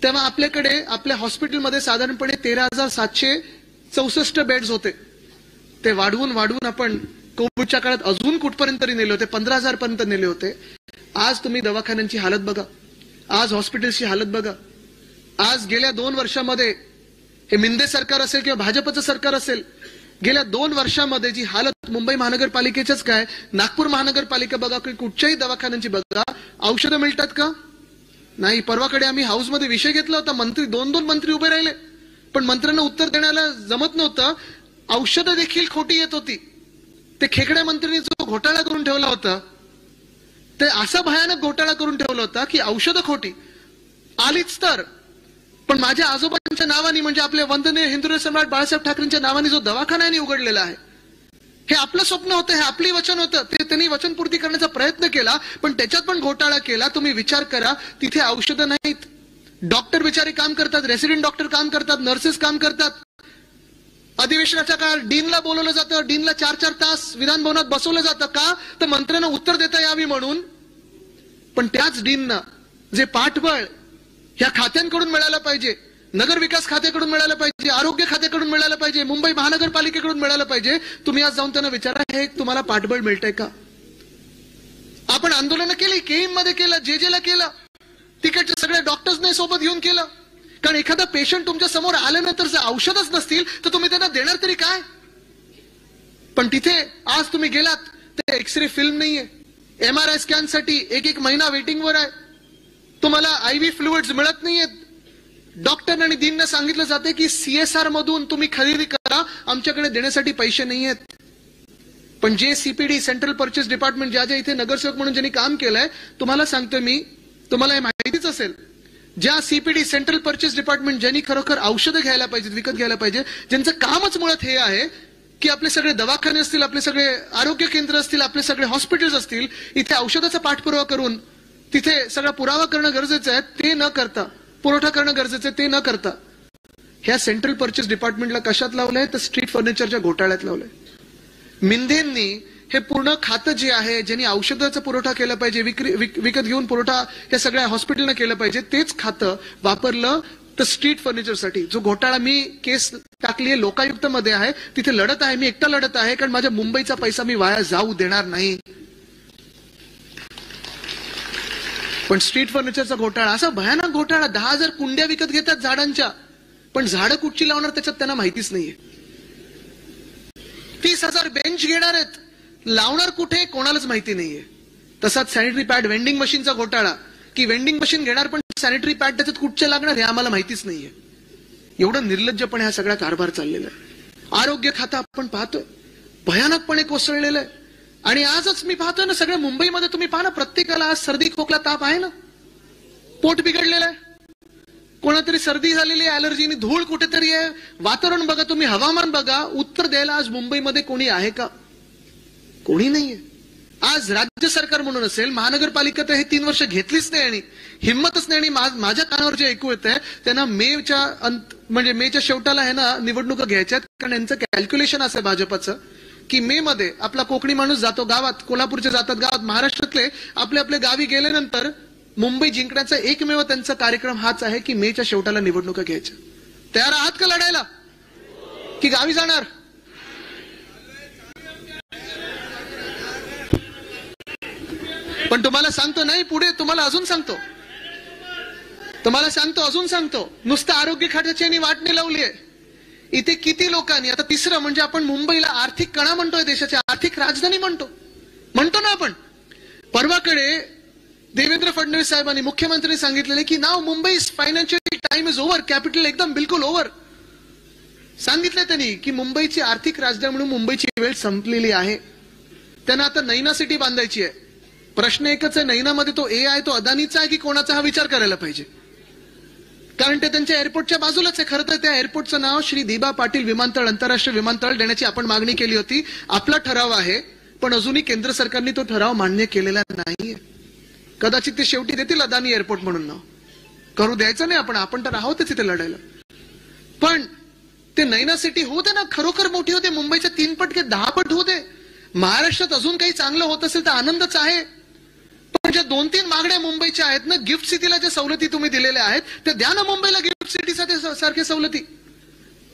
तेव्हा आपल्याकडे आपल्या हॉस्पिटलमध्ये साधारणपणे 13,764 बेड्स होते. ते वाढवून आपण कोविडच्या काळात अजून कुठपर्यंत नेले होते, 15,000 पर्यंत नेले होते. आज तुम्ही दवाखान्यांची हालत बघा, आज हॉस्पिटलची हालत बघा. आज गेल्या 2 वर्षामध्ये हे मिंदे सरकार असेल किंवा भाजपचं सरकार असेल, गेल्या 2 वर्षामध्ये जी हालत मुंबई महानगरपालिकेचंच काय, नागपूर महानगरपालिका बघा, कुठच्याही दवाखान्यांची बघा, औषधं मिळतात का? नाही. परवाकडे आम्ही हाऊसमध्ये विषय घेतला होता, मंत्री 2 मंत्री उभे राहिले पण मंत्र्यांना उत्तर देण्याला जमत नव्हतं. औषधं देखील खोटी येत होती. ते खेकड्या मंत्र्यांनी जो घोटाळा करून ठेवला होता ते असा भयानक घोटाळा करून ठेवला होता की औषधं खोटी आलीच तर. पण माझ्या आजोबांच्या नावाने म्हणजे आपले वंदनीय हिंदुराव सम्राट बाळासाहेब ठाकरेंच्या नावाने जो दवाखाना आहे उघडलेला आहे, हे आपलं स्वप्न होतं, हे आपली वचन होतं, ते त्यांनी वचनपूर्ती करण्याचा प्रयत्न केला पण त्याच्यात पण घोटाळा केला. तुम्ही विचार करा, तिथे औषधं नाहीत, डॉक्टर बिचारे काम करतात, रेसिडेंट डॉक्टर काम करतात, नर्सेस काम करतात. अधिवेशनाच्या काळात डीनला बोलवलं जातं, डीनला 4 तास विधान भवनात बसवलं जातं. का? तर मंत्र्यांना उत्तर देता यावी म्हणून. पण त्याच डीनना जे पाठबळ ह्या खात्यांकडून मिळालं पाहिजे, नगर विकास खात्याकडून मिळालं पाहिजे, आरोग्य खात्याकडून मिळालं पाहिजे, मुंबई महानगरपालिकेकडून मिळालं पाहिजे, तुम्ही आज जाऊन त्यांना विचारा हे तुम्हाला पाठबळ मिळतंय का? आपण आंदोलनं केली, केईम मध्ये केलं, जे ला केलं, तिकडच्या सगळ्या डॉक्टर्सने सोबत घेऊन केलं. कारण एखादा पेशंट तुमच्या समोर आल्यानंतर जर औषधच नसतील तर तुम्ही त्यांना देणार तरी काय? पण तिथे आज तुम्ही गेलात ते एक्सरे फिल्म नाहीये, MRI स्कॅनसाठी 1 महिना वेटिंगवर आहे, तुम्हाला IV फ्लुइड्स मिळत नाहीयेत. डॉक्टर आणि डीनना सांगितलं जाते की CSR मधून तुम्ही खरेदी करा, आमच्याकडे देण्यासाठी पैसे नाहीयेत. पण जे CPD सेंट्रल परचेस डिपार्टमेंट ज्या इथे नगरसेवक म्हणून ज्यांनी काम केलंय, तुम्हाला सांगतोय मी, तुम्हाला हे माहितीच असेल, ज्या CPD सेंट्रल परचेस डिपार्टमेंट ज्यांनी खरोखर औषधं घ्यायला पाहिजेत, विकत घ्यायला पाहिजे, ज्यांचं कामच मुळात हे आहे की आपले सगळे दवाखाने असतील, आपले सगळे आरोग्य केंद्र असतील, आपले सगळे हॉस्पिटल्स असतील, इथे औषधाचा पाठपुरावा करून तिथे सगळा पुरावा करणं गरजेचं आहे, ते न करता, पुरवठा करणं गरजेचं आहे, ते न करता ह्या सेंट्रल परचेस डिपार्टमेंटला कशात लावलंय? तर स्ट्रीट फर्निचरच्या घोटाळ्यात लावलंय. मिंदेंनी हे पूर्ण खातं जे आहे, ज्यांनी औषधाचा पुरवठा केला पाहिजे, विकत घेऊन पुरवठा या सगळ्या हॉस्पिटलनं केलं पाहिजे, तेच खातं वापरलं तर स्ट्रीट फर्निचरसाठी. जो घोटाळा मी केस टाकली आहे लोकायुक्त मध्ये आहे, तिथे लढत आहे, मी एकटा लढत आहे, कारण माझ्या मुंबईचा पैसा मी वाया जाऊ देणार नाही. पण स्ट्रीट फर्निचरचा घोटाळा, असा भयानक घोटाळा, 10,000 कुंड्या विकत घेतात झाडांच्या, पण झाडं कुठची लावणार त्याच्यात त्यांना माहितीच नाहीये. 30,000 बेंच घेणार आहेत, लावणार कुठे कोणालाच माहिती नाहीये. तसाच सॅनिटरी पॅड वेंडिंग मशीनचा घोटाळा, की वेंडिंग मशीन घेणार पण सॅनिटरी पॅड त्याच्यात कुठचे लागणार हे आम्हाला माहितीच नाहीये. एवढं निर्लज्जपणे हा सगळा कारभार चाललेला आहे. आरोग्य खातं आपण पाहतोय भयानकपणे कोसळलेलं आहे. आणि आजच मी पाहतोय ना, सगळ्या मुंबईमध्ये तुम्ही पाहा ना, प्रत्येकाला आज सर्दी खोकला ताप आहे ना, पोट बिघडलेलं आहे, कोणातरी सर्दी झालेली आहे, अलर्जीनी, धूळ कुठेतरी आहे, वातावरण बघा तुम्ही, हवामान बघा, उत्तर द्यायला आज मुंबईमध्ये कोणी आहे का? कोणी नाहीये. आज राज्य सरकार म्हणून असेल, महानगरपालिका तर हे 3 वर्ष घेतलीच नाही आणि हिंमतच नाही. आणि माझ्या कानावर जे ऐकू येत आहे त्यांना मेच्या शेवटाला आहे ना निवडणुका घ्यायच्यात, कारण यांचं कॅल्क्युलेशन असं भाजपचं की मे मध्ये आपला कोकणी माणूस जातो गावात, कोल्हापूरचे जातात गावात, महाराष्ट्रातले आपल्या आपल्या गावी गेल्यानंतर मुंबई जिंकण्याचा एकमेव त्यांचा कार्यक्रम हाच आहे की मेच्या शेवटाला निवडणुका घ्यायच्या. तयार आहात का लढायला की गावी जाणार? पण तुम्हाला सांगतो नाही, पुढे तुम्हाला अजून सांगतो, अजून सांगतो, नुसतं आरोग्य खात्याची वाटणी लावली आहे. इथे किती लोकांनी, आता तिसरं म्हणजे आपण मुंबईला आर्थिक कणा म्हणतोय, देशाची आर्थिक राजधानी म्हणतो, म्हणतो ना आपण. परवाकडे देवेंद्र फडणवीस साहेबांनी मुख्यमंत्र्यांनी सांगितलेले की नाव Mumbai financial time is over, capital एकदम बिलकुल ओव्हर. सांगितलं त्यांनी की मुंबईची आर्थिक राजधानी म्हणून मुंबईची वेळ संपलेली आहे. त्यांना आता नैना सिटी बांधायची आहे. प्रश्न एकच आहे, नैनामध्ये तो आहे तो अदानीचा आहे की कोणाचा, हा विचार करायला पाहिजे. कारण ते त्यांच्या एअरपोर्टच्या बाजूलाच आहे. खरं तर त्या एअरपोर्टचं नाव श्री दिबा पाटील विमानतळ, आंतरराष्ट्रीय विमानतळ देण्याची आपण मागणी केली होती. आपला ठराव आहे, पण अजूनही केंद्र सरकारने तो ठराव मान्य केलेला नाहीये. कदाचित ते शेवटी देतील अदानी एअरपोर्ट म्हणून नाव. करू द्यायचं नाही आपण तर आहोतच इथे लढायला. पण ते नैना सिटी होऊ दे ना, खरोखर मोठी होते, मुंबईच्या 3 पट की 10 पट होऊ दे. महाराष्ट्रात अजून काही चांगलं होत असेल तर आनंदच आहे. पण ज्या 2-3 मागण्या मुंबईच्या आहेत ना, गिफ्ट सिटीला ज्या सवलती तुम्ही दिलेल्या आहेत त्या द्या ना मुंबईला गिफ्ट सिटी सारख्या सवलती.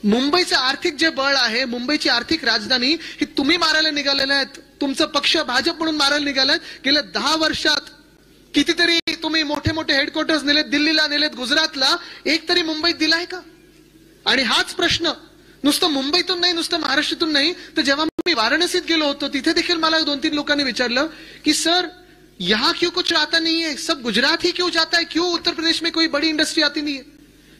मुंबईचं आर्थिक जे बळ आहे, मुंबईची आर्थिक राजधानी ही तुम्ही मारायला निघालेले आहेत. तुमचा पक्ष भाजप म्हणून मारायला निघालाय. गेल्या 10 वर्षात कितीतरी तुम्ही मोठे मोठे हेडक्वार्टर्स नेलेत, दिल्लीला नेलेत, गुजरातला, एक तरी मुंबईत दिलाय का? आणि हाच प्रश्न नुसतं मुंबईतून नाही, नुसतं महाराष्ट्रातून नाही, तर जेव्हा मी वाराणसीत गेलो होतो तिथे देखील मला 2-3 लोकांनी विचारलं की सर यहाँ क्यों कुछ आता नहीं है, सब गुजरात ही क्यों जाता है, क्यों उत्तर प्रदेश में कोई बड़ी इंडस्ट्री आती नहीं है.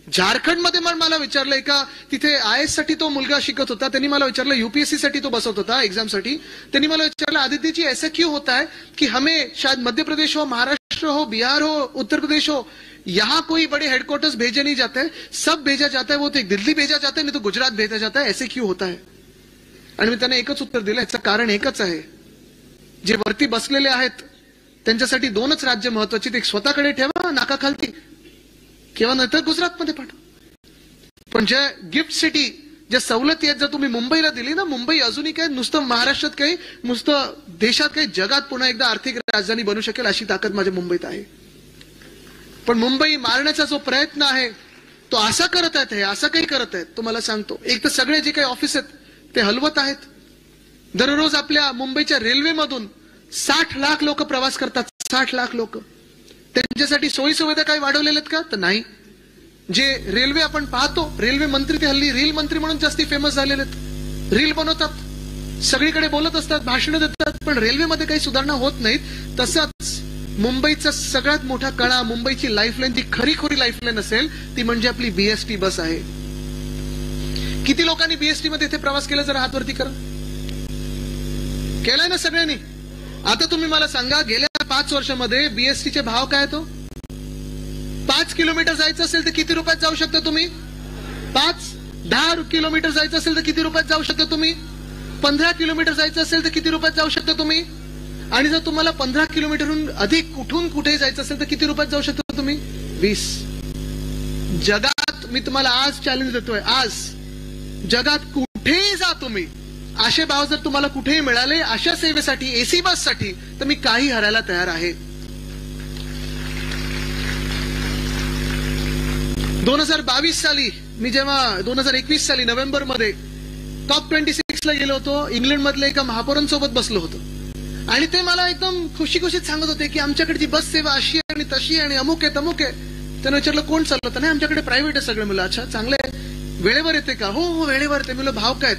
झारखंड मध्ये मला विचारलंय का, तिथे आयएस साठी तो मुलगा शिकत होता, त्यांनी मला विचारलं, यूपीएससी साठी तो बसत होता एग्जाम साठी, त्यांनी मला विचारलं आदित्य जी ऐसा क्यों होता है कि हमें शायद मध्य प्रदेश हो, महाराष्ट्र हो, बिहार हो, उत्तर प्रदेश हो, यहाँ कोई बड़े हेडक्वार्टर्स भेजे नहीं जाते हैं, सब भेजा जाता है वो तो दिल्ली भेजा जाता है, नहीं तो गुजरात भेजा जाता है, ऐसे क्यों होता है. आणि मी त्यांना एकच उत्तर दिलं, याचं कारण एकच आहे, जे वरती बसलेले आहेत त्यांच्यासाठी 2च राज्य महत्वाची, ते स्वतःकडे ठेवा नाकाखालती किंवा नंतर गुजरातमध्ये पाठवा. पण ज्या गिफ्ट सिटी, ज्या सवलती आहेत जर तुम्ही मुंबईला दिली ना, मुंबई अजूनही काय नुसतं महाराष्ट्रात काही, नुसतं देशात काही, जगात पुन्हा एकदा आर्थिक राजधानी बनू शकेल अशी ताकद माझ्या मुंबईत आहे. पण मुंबई मारण्याचा जो प्रयत्न आहे तो असा करत आहेत, असं काही करत आहेत, तो मला सांगतो. एक तर सगळे जे काही ऑफिस आहेत ते हलवत आहेत. दररोज आपल्या मुंबईच्या रेल्वेमधून 60 लाख लोक प्रवास करतात. 60 लाख लोक. त्यांच्यासाठी सोयी सुविधा काही वाढवलेल्या आहेत का? तर नाही. जे रेल्वे आपण पाहतो, रेल्वे मंत्री ते हल्ली रील मंत्री म्हणून जास्ती फेमस झालेले आहेत. रील बनवतात, सगळीकडे बोलत असतात, भाषणं देतात, पण रेल्वेमध्ये काही सुधारणा होत नाहीत. तसंच मुंबईचा सगळ्यात मोठा कळा, मुंबईची लाईफलाईन, ती खरी लाईफलाईन असेल ती म्हणजे आपली बीएसटी बस आहे. किती लोकांनी बीएसटी मध्ये इथे प्रवास केला जरा हातवरती करा. केलाय ना सगळ्यांनी? आता तुम्ही मला सांगा, गेल्या 5 वर्षामध्ये बीएसटीचे भाव काय तो? 5 किलोमीटर जायचं असेल तर किती रुपयात जाऊ शकता तुम्ही? 10 किलोमीटर जायचं असेल तर किती रुपयात जाऊ शकता तुम्ही? 15 किलोमीटर जायचं असेल तर किती रुपयात जाऊ शकता तुम्ही? आणि जर तुम्हाला 15 किलोमीटरहून अधिक कुठून कुठे जायचं असेल तर किती रुपयात जाऊ शकता तुम्ही? 20. जगात मी तुम्हाला आज चॅलेंज देतोय, आज जगात कुठेही जा तुम्ही, असे भाव जर तुम्हाला कुठेही मिळाले अशा सेवेसाठी, एसी बस साठी, तर मी काही हरायला तयार आहे. 2022 साली मी जेव्हा 2021 साली नोव्हेंबर मध्ये टॉप 26 ला गेलो होतो, इंग्लंड मधल्या एका महापौरांसोबत बसलो होतो आणि ते मला एकदम खुशीत सांगत होते की आमच्याकडची बस सेवा अशी आणि तशी आणि अमुक आहे तमुक आहे. त्यांना विचारलं कोण चालवतं? नाही, आमच्याकडे प्रायव्हेट आहे सगळे. मुलं अच्छा चांगलं आहे. वेळेवर येते का? हो वेळेवर येते. मुलं भाव काय?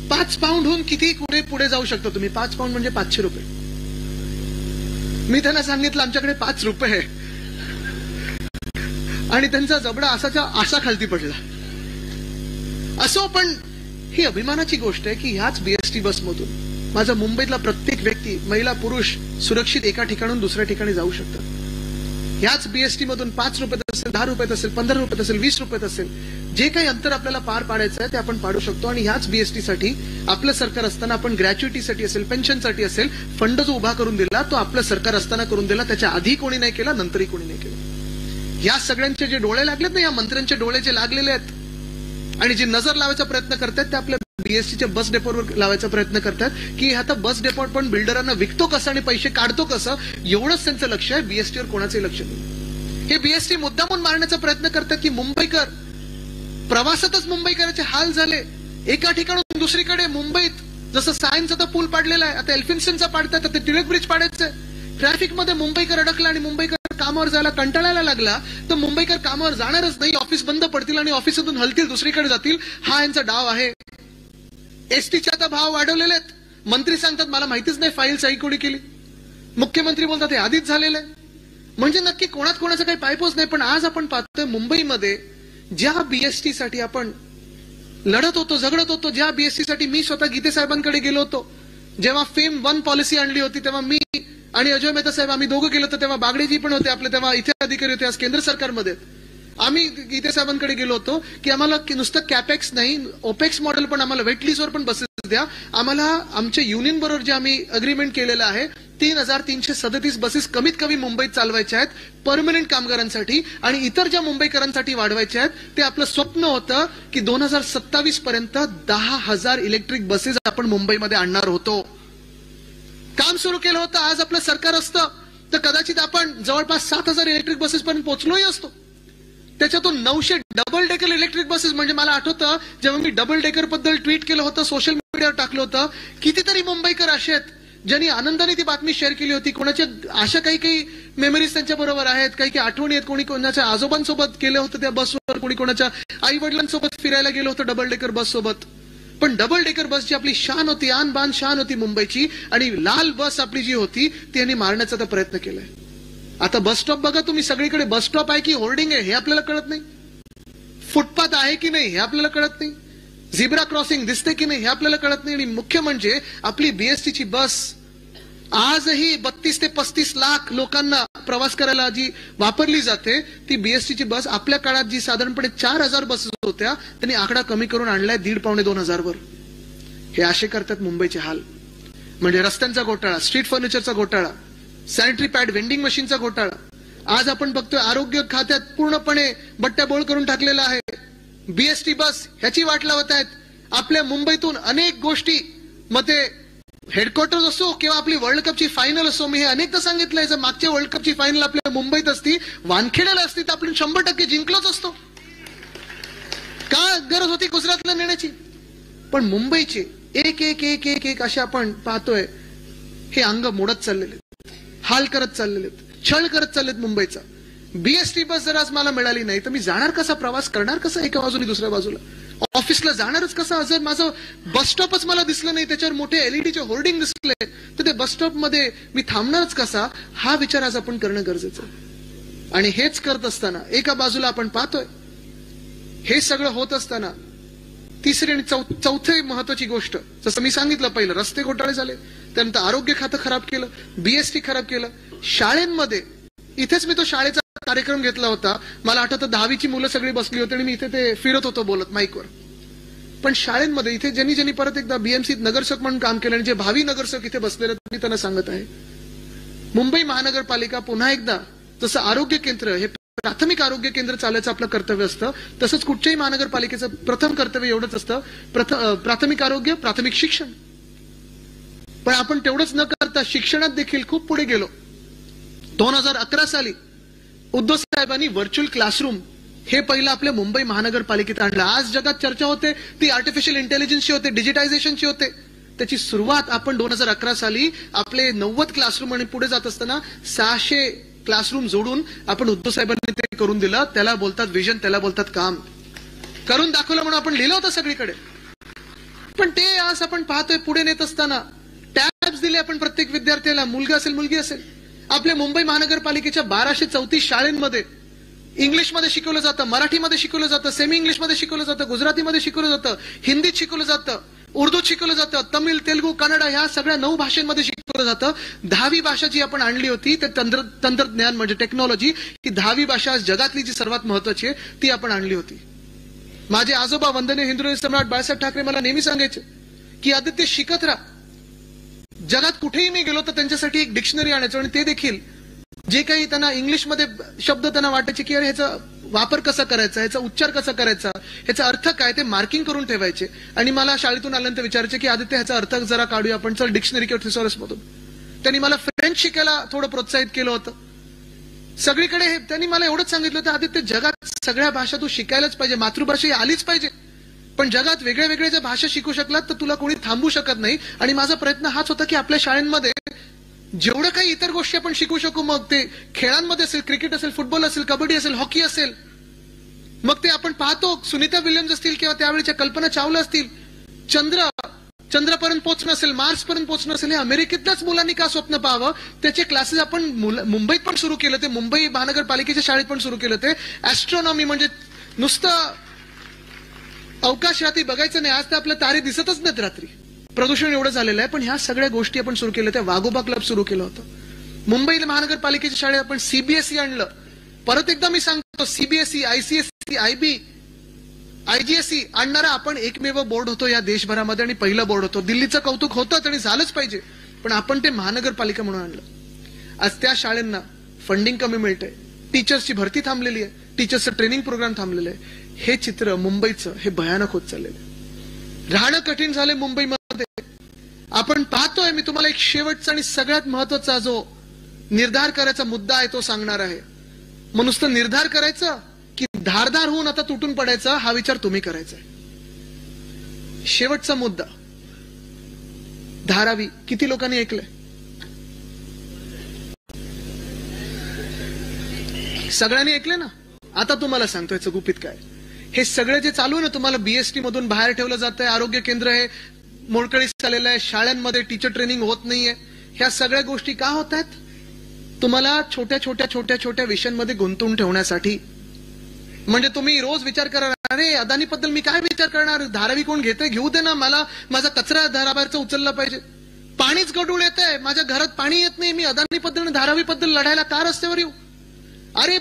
5 पाऊंडहून किती पुढे जाऊ शकता तुम्ही? 5 पाऊंड म्हणजे 500 रुपये. मी त्यांना सांगितलं आमच्याकडे 5 रुपये आहे आणि त्यांचा जबडा असा खालती पडला. असो, पण ही अभिमानाची गोष्ट आहे की ह्याच बीएसटी बसमधून माझा मुंबईतला प्रत्येक व्यक्ती, महिला पुरुष, सुरक्षित एका ठिकाणून दुसऱ्या ठिकाणी जाऊ शकतात. ह्याच बीएसटी मधून 5 रुपयात असेल, 10 रुपयात असेल, 15 रुपयात असेल, 20 रुपयात असेल, जे काही अंतर आपल्याला पार पाडायचं आहे ते आपण पाडू शकतो. आणि ह्याच बीएसटी साठी आपलं सरकार असताना आपण ग्रॅच्युइटीसाठी असेल, पेन्शनसाठी असेल, फंड जो उभा करून दिला तो आपलं सरकार असताना करून दिला. त्याच्या आधी कोणी नाही केला, नंतरही कोणी नाही केला. या सगळ्यांचे जे डोळे लागलेत ना, या मंत्र्यांचे डोळे जे लागलेले आहेत आणि जे नजर लावायचा प्रयत्न करतात ते आपल्या बीएसटीच्या बस डेपोवर लावायचा प्रयत्न करतात की आता बस डेपो पण बिल्डरांना विकतो कसं आणि पैसे काढतो कसं, एवढंच त्यांचं लक्ष आहे. बीएसटीवर कोणाचंही लक्ष नाही. हे बीएसटी मुद्दामून मारण्याचा प्रयत्न करतात की मुंबईकर प्रवासातच मुंबईकरांचे हाल झाले. एका ठिकाणून दुसरीकडे मुंबईत जसं सायन्स आता पूल पाडलेला आहे, आता एल्फिन्स्टनचा पाडतात, आता टिळक ब्रिज पाडायचंय. ट्रॅफिक मध्ये मुंबईकर अडकला आणि मुंबईकर कामावर जायला कंटाळायला लागला तर मुंबईकर कामावर जाणारच नाही, ऑफिस बंद पडतील आणि ऑफिसातून हलतील, दुसरीकडे जातील. हा यांचा डाव आहे. एसटीचे आता भाव वाढवलेले आहेत. मंत्री सांगतात मला माहितीच नाही फाईल सही कोणी केली, मुख्यमंत्री बोलतात हे आधीच झालेलं आहे. म्हणजे नक्की कोणात कोणाचा काही पायपोच नाही. पण आज आपण पाहतोय मुंबईमध्ये ज्या बीएसटी साठी आपण लढत होतो, झगडत होतो, ज्या बीएसटी साठी मी स्वतः गीते साहेबांकडे गेलो होतो, जेव्हा फेम 1 पॉलिसी आणली होती तेव्हा मी आणि अजय मेहता साहेब आम्ही दोघं गेलो होतो, तेव्हा बागडेजी पण होते आपले, तेव्हा इथे अधिकारी होते, आज केंद्र सरकारमध्ये. आम्ही गीते साहेबांकडे गेलो होतो की आम्हाला नुसतं कॅपेक्स नाही, ओपेक्स मॉडेल पण आम्हाला वेट लिस्टवर पण बसेस द्या. आम्हाला आमच्या युनियन बरोबर जे आम्ही अग्रीमेंट केलेलं आहे 3,337 बसेस कमीत कमी मुंबईत चालवायच्या आहेत परमनंट कामगारांसाठी, आणि इतर ज्या मुंबईकरांसाठी वाढवायच्या आहेत. ते आपलं स्वप्न होतं की 2027 पर्यंत 10,000 इलेक्ट्रिक बसेस आपण मुंबईमध्ये आणणार होतो. काम सुरू केलं होतं. आज आपलं सरकार असतं तर कदाचित आपण जवळपास 7,000 इलेक्ट्रिक बसेस पर्यंत पोहोचलोही असतो. त्याच्यातून 900 डबल डेकर इलेक्ट्रिक बसेस. म्हणजे मला आठवतं जेव्हा मी डबल डेकर बद्दल ट्विट केलं होतं, सोशल मीडियावर टाकलं होतं, कितीतरी मुंबईकर असे आहेत ज्यांनी आनंदाने ती बातमी शेअर केली होती. कोणाच्या अशा काही मेमरीज त्यांच्या बरोबर आहेत, काही आठवणी आहेत. कोणी कोणाच्या आजोबांसोबत गेले होतं त्या बसवर, कोणी कोणाच्या आई वडिलांसोबत फिरायला गेलो होतं डबल डेकर बस सोबत. पण डबल डेकर बस जी आपली शान होती, आन बान शान होती मुंबईची, आणि लाल बस आपली जी होती ती यांनी मारण्याचा आता प्रयत्न केलाय. आता बस स्टॉप बघा तुम्ही, सगळीकडे बस स्टॉप आहे की होर्डिंग आहे हे आपल्याला कळत नाही, फुटपाथ आहे की नाही हे आपल्याला कळत नाही, झिब्रा क्रॉसिंग दिसते की नाही हे आपल्याला कळत नाही. आणि मुख्य म्हणजे आपली बीएसटीची बस आजही 32 ते 35 लाख लोकांना प्रवास करायला जी वापरली जाते, ती बीएसटीची बस आपल्या काळात जी साधारणपणे 4,000 बसेस होत्या त्यांनी आकडा कमी करून आणलाय 1,500-2,000 वर. हे असे करतात मुंबईचे हाल. म्हणजे रस्त्यांचा घोटाळा, स्ट्रीट फर्निचरचा घोटाळा, सॅनिटरी पॅड वेंडिंग मशीनचा घोटाळा. आज आपण बघतोय आरोग्य खात्यात पूर्णपणे बट्ट्याबोळ करून टाकलेला आहे. बीएसटी बस ह्याची वाट लावत आहेत. आपल्या मुंबईतून अनेक गोष्टी, मग ते हेडक्वार्टर्स असो किंवा आपली वर्ल्ड कपची फायनल असो, मी हे अनेकदा सांगितलंय, जर मागच्या वर्ल्ड कपची फायनल आपल्या मुंबईत असती, वानखेड्याला असती, तर आपण 100% जिंकलोच असतो. का गरज होती गुजरातला नेण्याची? पण मुंबईचे एक एक एक एक एक असे आपण पाहतोय हे अंग मोडत चाललेले, हाल करत चाललेले, छळ करत चाललेत मुंबईचा. बीएसटी बस जर आज मला मिळाली नाही तर मी जाणार कसा, प्रवास करणार कसा एका बाजूने दुसऱ्या बाजूला, ऑफिसला जाणारच कसा? जर माझं बस स्टॉपच मला दिसलं नाही, त्याच्यावर मोठे एलईडीचे होर्डिंग दिसले, तर ते बस स्टॉप मध्ये मी थांबणारच कसा? हा विचार आज आपण करणं गरजेचं आहे. आणि हेच करत असताना एका बाजूला आपण पाहतोय हे सगळं होत असताना तिसरी आणि चौथी महत्वाची गोष्ट, जसं मी सांगितलं, पहिलं रस्ते घोटाळे झाले, त्यानंतर आरोग्य खातं खराब केलं, बीएसटी खराब केलं. शाळेंमध्ये, इथेच मी तो शाळेचा कार्यक्रम घेतला होता, मला आठवतं 10वीची मुलं सगळी बसली होती आणि मी इथे ते फिरत होतो बोलत माईकवर. पण शाळेंमध्ये इथे ज्यांनी परत एकदा बीएमसीत नगरसेवक म्हणून काम केलं आणि जे भावी नगरसेवक इथे बसलेले, मी त्यांना सांगत आहे, मुंबई महानगरपालिका पुन्हा एकदा, जसं आरोग्य केंद्र हे प्राथमिक आरोग्य केंद्र चालायचं आपलं कर्तव्य असतं, तसंच कुठच्याही महानगरपालिकेचं प्रथम कर्तव्य एवढंच असतं, प्राथमिक आरोग्य, प्राथमिक शिक्षण. पण आपण तेवढंच न करता शिक्षणात देखील खूप पुढे गेलो. 2011 साली उद्धव साहेबांनी व्हर्च्युअल क्लासरूम हे पहिलं आपल्या मुंबई महानगरपालिकेत आणलं. आज जगात चर्चा होते ती आर्टिफिशियल इंटेलिजन्सची होते, डिजिटायझेशनची होते. त्याची सुरुवात आपण 2011 साली आपले 90 क्लासरूम आणि पुढे जात असताना 600 क्लासरूम जोडून आपण उद्धव साहेबांनी ते करून दिलं. त्याला बोलतात विजन, त्याला बोलतात काम. करून दाखवलं म्हणून आपण लिहिलं होतं सगळीकडे. पण ते आज आपण पाहतोय पुढे नेत असताना टॅब्स दिले आपण प्रत्येक विद्यार्थ्याला, मुलगा असेल मुलगी असेल. आपल्या मुंबई महानगरपालिकेच्या 1234 शाळांमध्ये इंग्लिशमध्ये शिकवलं जातं, मराठीमध्ये शिकवलं जातं, सेमी इंग्लिशमध्ये शिकवलं जातं, गुजरातीमध्ये शिकवलं जातं, हिंदीत शिकवलं जातं, उर्दूत शिकवलं जातं, तमिळ, तेलुगू, कन्नड ह्या सगळ्या 9 भाषांमध्ये शिकवलं जातं. 10वी भाषा जी आपण आणली होती ते तंत्रज्ञान म्हणजे टेक्नॉलॉजी, ही 10वी भाषा जगातली जी सर्वात महत्वाची आहे ती आपण आणली होती. माझे आजोबा वंदनीय हिंदू सम्राट बाळासाहेब ठाकरे मला नेहमी सांगायचे की आदित्य शिकत राहा. जगात कुठेही मी गेलो तर त्यांच्यासाठी एक डिक्शनरी आणायचो आणि ते देखील जे काही त्यांना इंग्लिशमध्ये शब्द त्यांना वाटायचे की अरे ह्याचा वापर कसा करायचा, ह्याचा उच्चार कसा करायचा, ह्याचा अर्थ काय, ते मार्किंग करून ठेवायचे. आणि मला शाळेतून आल्यानंतर विचारायचे की आदित्य ह्याचा अर्थ जरा काढूया आपण, चल डिक्शनरी किंवा थिसॉरस मधून. त्यांनी मला फ्रेंच शिकायला थोडं प्रोत्साहित केलं होतं. सगळीकडे त्यांनी मला एवढंच सांगितलं होतं, आदित्य जगात सगळ्या भाषा तू शिकायलाच पाहिजे, मातृभाषा ही आलीच पाहिजे. पण जगात वेगळ्या वेगळ्या ज्या भाषा शिकू शकलात तर तुला कोणी थांबू शकत नाही. आणि माझा प्रयत्न हाच होता की आपल्या शाळांमध्ये जेवढं काही इतर गोष्टी आपण शिकू शकू, मग ते खेळांमध्ये असेल, क्रिकेट असेल, फुटबॉल असेल, कबड्डी असेल, हॉकी असेल, मग ते आपण पाहतो सुनीता विल्यम्स असतील किंवा त्यावेळेच्या कल्पना चावला असतील, चंद्र चंद्रापर्यंत पोहोचणं असेल, मार्सपर्यंत पोहोचणं असेल, हे अमेरिकेतल्याच मुलांनी का स्वप्न पाहावं? त्याचे क्लासेस आपण मुंबईत पण सुरू केलं, ते मुंबई महानगरपालिकेच्या शाळेत पण सुरू केलं. ते ऍस्ट्रॉनॉमी म्हणजे नुसतं अवकाश रात्री बघायचं नाही. आज तर आपल्या तारे दिसतच नाहीत रात्री, प्रदूषण एवढं झालेलं आहे. पण ह्या सगळ्या गोष्टी आपण सुरू केल्या. त्या वाघोबा क्लब सुरू केलं होतं. मुंबई महानगरपालिकेच्या शाळेत आपण सीबीएसई आणलं. परत एकदा मी सांगतो, सीबीएसई, आयसीएसई, आयबी, आयजीएसई आणणारा आपण एकमेव बोर्ड होतो या देशभरामध्ये, आणि पहिलं बोर्ड होतो. दिल्लीचं कौतुक होतंच आणि झालंच पाहिजे, पण आपण ते महानगरपालिका म्हणून आणलं. आज त्या शाळांना फंडिंग कमी मिळतंय, टीचर्सची भरती थांबलेली आहे, टीचर्सचं ट्रेनिंग प्रोग्राम थांबलेलं आहे. हे चित्र मुंबईचं हे भयानक होत चाललेलं आहे. राहणं कठीण झालंय मुंबईमध्ये. आपण पाहतोय. मी तुम्हाला एक शेवटचा आणि सगळ्यात महत्वाचा जो निर्धार करायचा मुद्दा आहे तो सांगणार आहे. मग नुसतं निर्धार करायचं की धारदार होऊन आता तुटून पडायचा, हा विचार तुम्ही करायचा आहे. शेवटचा मुद्दा, धारावी. किती लोकांनी ऐकलंय? सगळ्यांनी ऐकलंय ना? आता तुम्हाला सांगतोय याचं गुपित काय. हे सगळं जे चालू आहे ना, तुम्हाला बीएसटी मधून बाहेर ठेवलं जातंय, आरोग्य केंद्र हे मोडकळीस झालेलं आहे, शाळांमध्ये टीचर ट्रेनिंग होत नाहीये, ह्या सगळ्या गोष्टी का होत आहेत? तुम्हाला छोट्या छोट्या छोट्या छोट्या विषयांमध्ये गुंतवून ठेवण्यासाठी. म्हणजे तुम्ही रोज विचार करा, अरे अदानीबद्दल मी काय विचार करणार, धारावी कोण घेते, घेऊ दे ना, मला माझा कचरा धाराबाहेरचा उचलला पाहिजे. पाणीच गढूळ येतंय, माझ्या घरात पाणी येत नाही, मी अदानीबद्दल आणि धारावीबद्दल लढायला का रस्त्यावर येऊ? अरे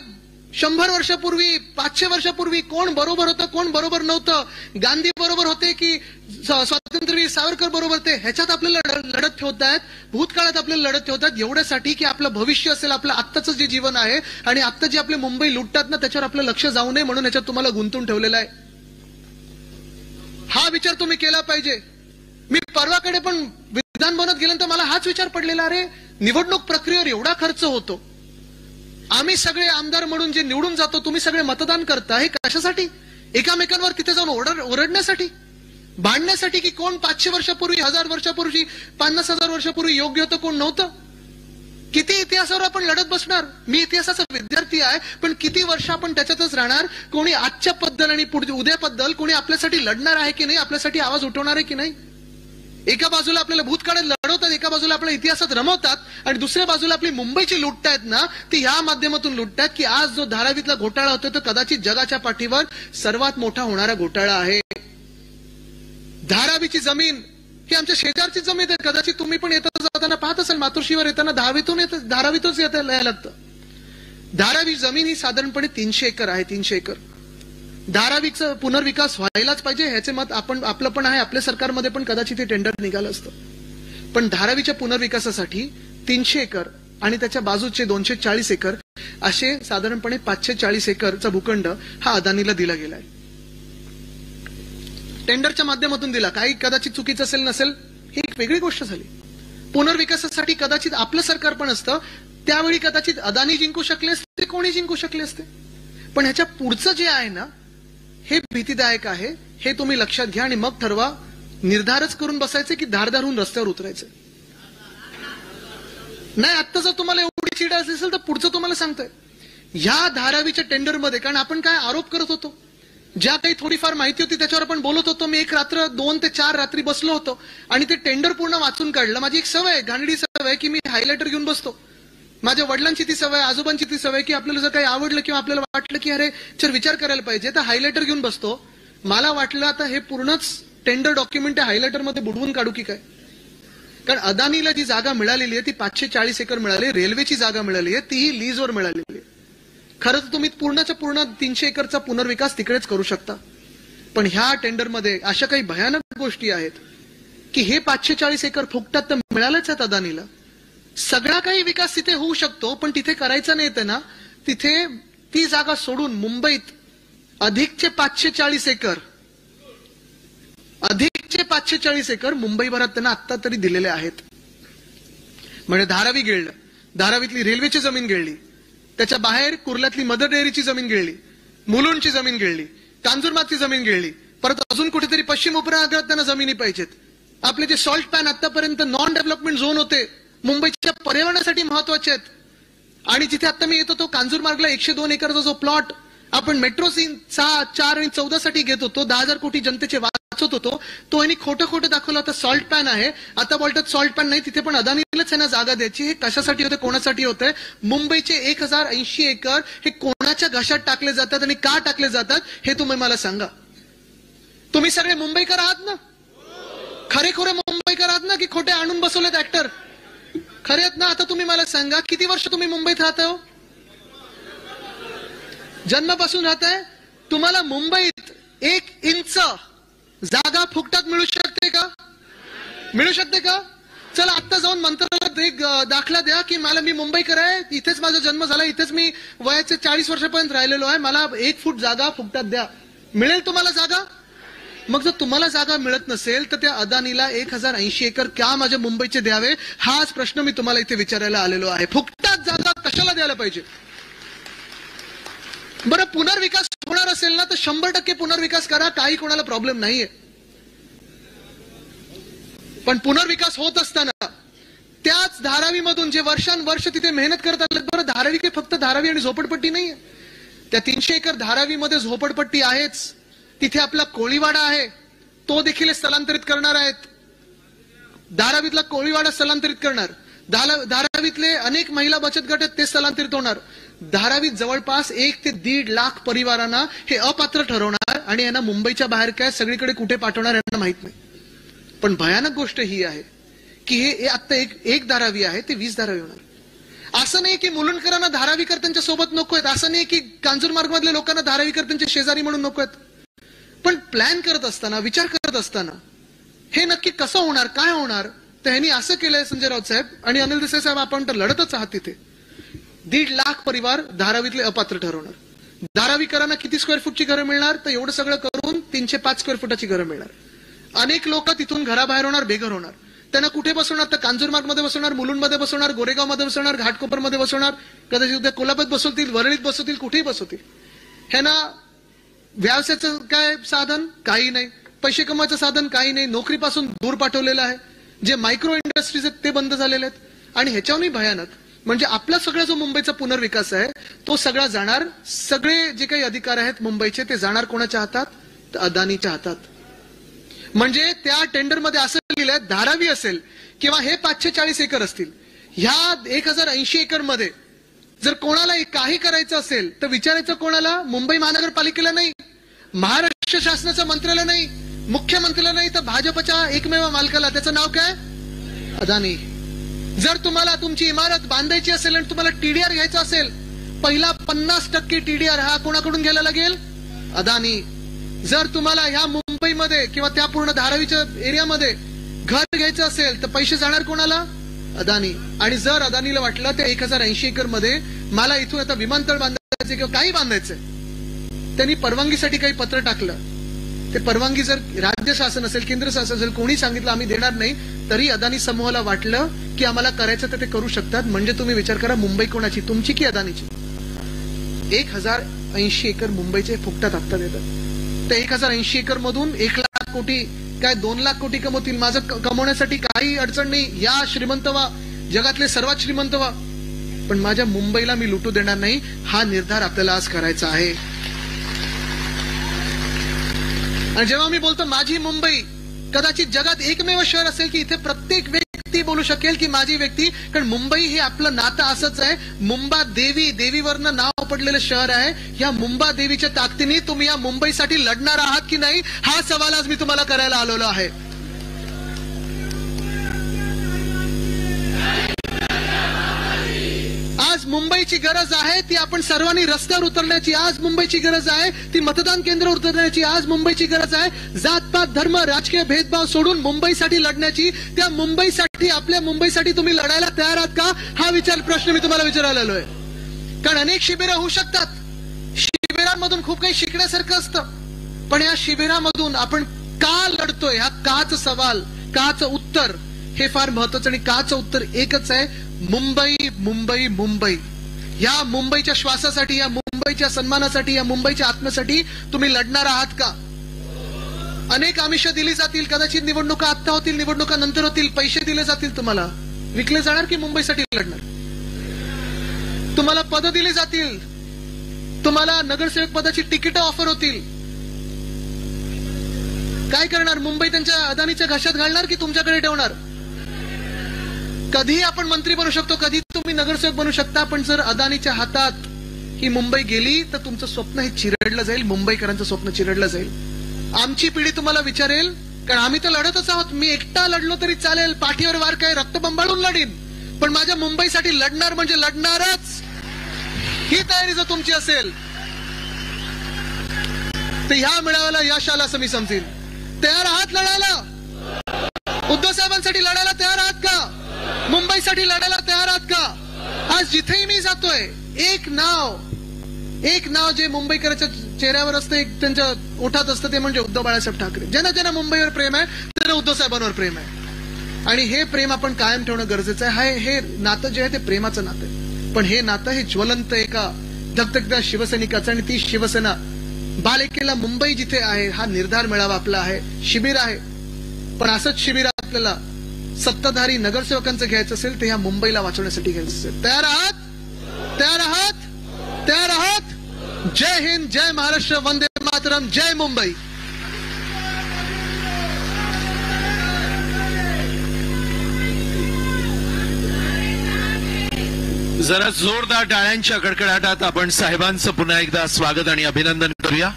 100 वर्षापूर्वी, 500 वर्षापूर्वी कोण बरोबर होतं, कोण बरोबर नव्हतं, गांधी बरोबर होते की स्वातंत्र्यवीर सावरकर बरोबर ते, ह्याच्यात आपल्याला लढत ठेवतायत. भूतकाळात आपल्याला लढत ठेवतात एवढ्यासाठी की आपलं भविष्य असेल, आपलं आत्ताचं जे जीवन आहे आणि आत्ता जे आपले मुंबई लुटतात ना, त्याच्यावर आपलं लक्ष जाऊ नये म्हणून ह्याच्यात तुम्हाला गुंतून ठेवलेलं आहे. हा विचार तुम्ही केला पाहिजे. मी परवाकडे पण विधान भवनात गेल्यानंतर मला हाच विचार पडलेला, अरे निवडणूक प्रक्रियेवर एवढा खर्च होतो, आम्ही सगळे आमदार म्हणून जे निवडून जातो, तुम्ही सगळे मतदान करता, हे कशासाठी? एकामेकांवर तिथे जाऊन ओरडण्यासाठी, भांडण्यासाठी, की कोण 500 वर्षापूर्वी, 1000 वर्षापूर्वी, 50,000 वर्षापूर्वी योग्य होतं, कोण नव्हतं? किती इतिहासावर आपण लढत बसणार? मी इतिहासाचा विद्यार्थी आहे, पण किती वर्ष आपण त्याच्यातच राहणार? कोणी आजच्या बद्दल आणि उद्याबद्दल कोणी आपल्यासाठी लढणार आहे की नाही, आपल्यासाठी आवाज उठवणार आहे की नाही? एका बाजूला आपल्याला भूतकाळात लढवतात, एका बाजूला आपल्या इतिहासात रमवतात, आणि दुसऱ्या बाजूला आपली मुंबईची लुटतायत ना, ती ह्या माध्यमातून लुटतायत की आज जो धारावीतला घोटाळा होतो तो कदाचित जगाच्या पाठीवर सर्वात मोठा होणारा घोटाळा आहे. धारावीची जमीन ही आमच्या शेजारची जमीन आहे. कदाचित तुम्ही पण येता जाताना पाहत असाल, मातोश्रीवर येताना धारावीतूनच यायला लागतं. धारावी जमीन ही साधारणपणे 300 एकर आहे. 300 एकर. धारावीचा पुनर्विकास व्हायलाच पाहिजे, ह्याचे मत आपलं पण आहे. आपल्या सरकारमध्ये पण कदाचित हे टेंडर निघालं असतं. पण धारावीच्या पुनर्विकासासाठी 300 एकर आणि त्याच्या बाजूचे 240 एकर असे साधारणपणे 540 एकरचा भूखंड हा अदानीला दिला गेलाय. टेंडरच्या माध्यमातून दिला. काही कदाचित चुकीचं असेल नसेल ही एक वेगळी गोष्ट झाली. पुनर्विकासासाठी कदाचित आपलं सरकार पण असतं, त्यावेळी कदाचित अदानी जिंकू शकले असते, कोणी जिंकू शकले असते. पण ह्याच्या पुढचं जे आहे ना, हे भीतीदायक आहे. हे तुम्ही लक्षात घ्या आणि मग ठरवा. निर्धारच करून बसायचे की धारदार होऊन रस्त्यावर उतरायचं नाही. आता जर तुम्हाला एवढी चिड असेल तर पुढचं तुम्हाला सांगतोय. ह्या धारावीच्या टेंडरमध्ये, कारण आपण काय आरोप करत होतो, ज्या काही थोडीफार माहिती होती त्याच्यावर आपण बोलत होतो. मी एक रात्र 2 ते 4 रात्री बसलो होतो आणि ते टेंडर पूर्ण वाचून काढलं. माझी एक सवय आहे, घाणेरडी सवय, की मी हायलायटर घेऊन बसतो. माझ्या वडिलांची ती सवय, आजोबांची ती सवय, की आपल्याला जर काही आवडलं किंवा आपल्याला वाटलं की अरे चल विचार करायला पाहिजे, तर हायलायटर घेऊन बसतो. मला वाटलं आता हे पूर्णच टेंडर डॉक्युमेंट हायलायटर मध्ये बुडवून काढू की काय. कारण अदानीला जी जागा मिळालेली आहे ती 540 एकर मिळाली. रेल्वेची जागा मिळाली आहे, तीही लीजवर मिळालेली आहे. खरं तर तुम्ही पूर्णच्या पूर्ण 300 एकरचा पुनर्विकास तिकडेच करू शकता. पण ह्या टेंडरमध्ये अशा काही भयानक गोष्टी आहेत की हे 540 एकर फुकटात तर मिळालंच आहेत अदानीला. सगळा काही विकास तिथे होऊ शकतो, पण तिथे करायचं नाही ते ना, तिथे ती जागा सोडून मुंबईत अधिकचे 540 एकर मुंबईभरात त्यांना आत्ता तरी दिलेले आहेत. म्हणजे धारावी गिळलं, धारावीतली रेल्वेची जमीन गिळली, त्याच्या बाहेर कुर्ल्यातली मदर डेअरीची जमीन गिळली, मुलुंडची जमीन गिळली, कांजूरमार्गची जमीन गिळली. परत अजून कुठेतरी पश्चिम उपनगरात त्यांना जमिनी पाहिजेत. आपले जे सॉल्ट पॅन आतापर्यंत नॉन डेव्हलपमेंट झोन होते, मुंबईच्या पर्यावरणासाठी महत्वाचे आहेत. आणि जिथे आता मी येतो तो कांजूरमार्गला 102 एकरचा जो प्लॉट आपण मेट्रो 6, 4 आणि 14 साठी घेत होतो, 10,000 कोटी जनतेचे वाचून वाचत होतो, तो यांनी खोटं खोटं दाखवलं होतं. सॉल्ट पॅन आहे, आता बोलतात सॉल्ट पॅन नाही, तिथे पण अदानीलाच यांना जागा द्यायची. हे कशासाठी होते, कोणासाठी होते? मुंबईचे 1080 एकर हे कोणाच्या घशात टाकले जातात आणि का टाकले जातात हे तुम्ही मला सांगा. तुम्ही सगळे मुंबईकर आहात ना? खरे मुंबईकर आहात ना, की खोटे आणून बसवलेत ऍक्टर? खरे आहेत ना? आता तुम्ही मला सांगा, किती वर्ष तुम्ही मुंबईत राहता हो? जन्मापासून राहताय. तुम्हाला मुंबईत 1 इंच जागा फुकटात मिळू शकते का? मिळू शकते का? चला आत्ता जाऊन मंत्रालयात एक दाखला द्या की मी मुंबईकर आहे, इथेच माझा जन्म झाला, इथेच मी वयाचे 40 वर्षापर्यंत राहिलेलो आहे, मला 1 फूट जागा फुकटात द्या. मिळेल तुम्हाला जागा? मग जर तुम्हाला जागा मिळत नसेल तर त्या अदानीला 1080 एकर का माझ्या मुंबईचे द्यावे, हाच प्रश्न मी तुम्हाला इथे विचारायला आलेलो आहे. फुकटात जागा कशाला द्यायला पाहिजे? बरं, पुनर्विकास होणार असेल ना तर 100% पुनर्विकास करा, काही कोणाला प्रॉब्लेम नाहीये. पण पुनर्विकास होत असताना त्याच धारावीमधून जे वर्षानुवर्ष तिथे मेहनत करत आले, बरं धारावी काही फक्त धारावी आणि झोपडपट्टी नाहीये, त्या 300 एकर धारावीमध्ये झोपडपट्टी आहेच. तिथे आपला कोळीवाडा आहे, तो देखील स्थलांतरित करणार आहेत. धारावीतला कोळीवाडा स्थलांतरित करणार, धारावीतले अनेक महिला बचत गट आहेत ते स्थलांतरित होणार. धारावीत जवळपास 1 ते 1.5 लाख परिवारांना हे अपात्र ठरवणार आणि यांना मुंबईच्या बाहेर काय सगळीकडे कुठे पाठवणार यांना माहित नाही. पण भयानक गोष्ट ही आहे की हे आता एक धारावी आहे ते 20 धारावी होणार. असं नाही की मुलुंडकरांना धारावीकर त्यांच्या सोबत नको आहेत, असं नाही की कांजूरमार्ग मधल्या लोकांना धारावीकर त्यांचे शेजारी म्हणून नको आहेत. पण प्लॅन करत असताना, विचार करत असताना हे नक्की कसं होणार, काय होणार, तर ह्यांनी असं केलंय संजय राऊत साहेब आणि अनिल देसाई साहेब, आपण तर लढतच आहात तिथे. 1.5 लाख परिवार धारावीतले अपात्र ठरवणार. धारावीकरांना किती स्क्वेअर फूटची घरं मिळणार, तर एवढं सगळं करून 305 स्क्वेअर फुटाची घरं मिळणार. अनेक लोक तिथून घराबाहेर होणार, बेघर होणार. त्यांना कुठे बसवणार, तर कांजूरमार्ग मध्ये बसवणार, मुलुंडमध्ये बसवणार, गोरेगाव मध्ये बसवणार, घाटकोपरमध्ये बसवणार, कदाचित उद्या कोल्हापूरात बसवतील, वरळीत बसवतील, कुठेही बसवतील. ह्यांना व्यवसायाचं काय साधन काही नाही, पैसे कमवायचं साधन काही नाही, नोकरीपासून दूर पाठवलेलं आहे. जे मायक्रो इंडस्ट्रीज आहेत ते बंद झालेले आहेत. आणि ह्याच्यावरही भयानक म्हणजे आपला सगळा जो मुंबईचा पुनर्विकास आहे तो सगळा जाणार, सगळे जे काही अधिकार आहेत मुंबईचे ते जाणार कोणाच्या हातात, तर अदानीच्या हातात. म्हणजे त्या टेंडरमध्ये असं लिहिलंय, धारावी असेल किंवा हे 540 एकर असतील, ह्या 1080 एकर मध्ये जर कोणाला काही करायचं असेल तर विचारायचं कोणाला? मुंबई महानगरपालिकेला नाही, महाराष्ट्र शासनाच्या मंत्र्याला नाही, मुख्यमंत्र्याला नाही, तर भाजपच्या एकमेव मालकाला. त्याचं नाव काय? अदानी. जर तुम्हाला तुमची इमारत बांधायची असेल आणि तुम्हाला टीडीआर घ्यायचा असेल, पहिला 50% टीडीआर हा कोणाकडून घ्यायला लागेल? अदानी. जर तुम्हाला ह्या मुंबईमध्ये किंवा त्या पूर्ण धारावीच्या एरियामध्ये घर घ्यायचं असेल तर पैसे जाणार कोणाला? अदानी. आणि जर अदानीला वाटलं त्या 1080 एकर मध्ये मला इथून आता विमानतळ बांधायचं किंवा काही बांधायचंय, त्यांनी परवानगीसाठी काही पत्र टाकलं, ते परवानगी जर राज्य शासन असेल, केंद्र शासन असेल, कोणी सांगितलं आम्ही देणार नाही, तरी अदानी समूहाला वाटलं की आम्हाला करायचं तर ते करू शकतात. म्हणजे तुम्ही विचार करा, मुंबई कोणाची, तुमची की अदानीची? 1080 एकर मुंबईचे फुकटात हप्ता देतात. त्या 1080 एकर मधून 1 लाख कोटी काय 2 लाख कोटी कमवतील. माझं कमवण्यासाठी काही अडचण नाही, या श्रीमंत व्हा, जगातले सर्वात श्रीमंत व्हा, पण माझ्या मुंबईला मी लुटू देणार नाही. हा निर्धार आपल्याला आज करायचा आहे. आणि जेव्हा मी बोलतो माझी मुंबई, कदाचित जगात एकमेव शहर असेल की इथे प्रत्येक व्यक्ती बोलू शकेल की माझी व्यक्ती, कारण मुंबई हे आपलं नातं असंच आहे. मुंबा देवी, देवीवरनं नाव पडलेलं शहर आहे. या मुंबा देवीच्या ताकदीने तुम्ही या मुंबईसाठी लढणार आहात की नाही, हा सवाल आज मी तुम्हाला करायला आलेलो आहे. आज मुंबईची गरज आहे ती आपण सर्वांनी रस्त्यावर उतरण्याची, आज मुंबईची गरज आहे ती मतदान केंद्रावर उतरण्याची, आज मुंबईची गरज आहे जातपात धर्म राजकीय भेदभाव सोडून मुंबईसाठी लढण्याची. त्या मुंबईसाठी, आपल्या मुंबईसाठी तुम्ही लढायला तयार आहात का, हा प्रश्न मी तुम्हाला विचारायला आलोय. कारण अनेक शिबिरं होऊ शकतात, शिबिरांमधून खूप काही शिकण्यासारखं असतं, पण या शिबिरामधून आपण का लढतोय, हा काच सवाल, काच उत्तर हे फार महत्वाचं. आणि काच उत्तर एकच आहे, मुंबई मुंबई मुंबई. या मुंबईच्या श्वासासाठी, या मुंबईच्या सन्मानासाठी, या मुंबईच्या आत्म्यासाठी तुम्ही लढणार आहात का? अनेक आमिषं दिली जातील, कदाचित निवडणुका आत्ता होतील, निवडणुका नंतर होतील, पैसे दिले जातील, तुम्हाला विकले जाणार की मुंबईसाठी लढणार? तुम्हाला पद दिली जातील, तुम्हाला नगरसेवक पदाची तिकीट ऑफर होतील, काय करणार? मुंबई त्यांच्या अदानीच्या घशात घालणार की तुमच्याकडे ठेवणार? कधीही आपण मंत्री बनू शकतो, कधी तुम्ही नगरसेवक बनू शकता, पण जर अदानीच्या हातात ही मुंबई गेली तर तुमचं स्वप्न हे चिरडलं जाईल, मुंबईकरांचं स्वप्न चिरडलं जाईल. आमची पिढी तुम्हाला विचारेल, कारण आम्ही तर लढतच आहोत. मी एकटा लढलो तरी चालेल, पाठीवर वार काय रक्त बंबाळून लढीन, पण माझ्या मुंबईसाठी लढणार म्हणजे लढणारच. ही तयारी जर तुमची असेल तर ह्या मेळाव्याला यश आलं असं मी समजेल. तयार आहात लढायला? उद्धव साहेबांसाठी लढायला तयार आहात का? मुंबईसाठी लढायला तयार आहात का? आज जिथेही मी जातोय एक नाव जे मुंबईकरांच्या चेहऱ्यावर असतं, एक त्यांच्या ओठात असतं, ते म्हणजे उद्धव बाळासाहेब ठाकरे. ज्यांना ज्यांना मुंबईवर प्रेम आहे त्यांना उद्धव साहेबांवर प्रेम आहे, आणि हे प्रेम आपण कायम ठेवणं गरजेचं आहे. हे नातं जे आहे ते प्रेमाचं नातं आहे, पण हे नातं हे ज्वलंत एका धगधगत्या शिवसैनिकाचं, आणि ती शिवसेना बालेकिल्ला मुंबई जिथे आहे, हा निर्धार मेळावा आपला आहे, शिबिर आहे. पण असंच शिबिर आपल्याला सत्ताधारी नगरसेवकांचं घ्यायचं असेल तर ह्या मुंबईला वाचवण्यासाठी घ्यायचं असेल. तयार आहात? तयार आहात? तयार आहात? जय हिंद, जय महाराष्ट्र, वंदे मातरम, जय मुंबई. जरा जोरदार टाळ्यांच्या कडकडाटात आपण साहेबांचं पुन्हा एकदा स्वागत आणि अभिनंदन करूया.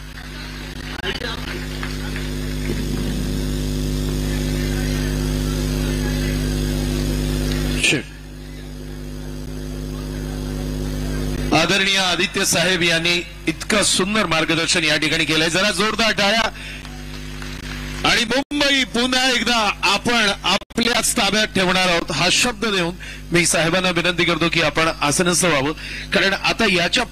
आदरणीय आदित्य साहेब यांनी इतकं सुंदर मार्गदर्शन या ठिकाणी केलंय. जरा जोरदार टाळ्या. आणि मुंबई पुन्हा एकदा आपण आपल्याच ताब्यात ठेवणार आहोत हा शब्द देऊन मी साहेबांना विनंती करतो की आपण आसनस्थ व्हावं, कारण आता याच्या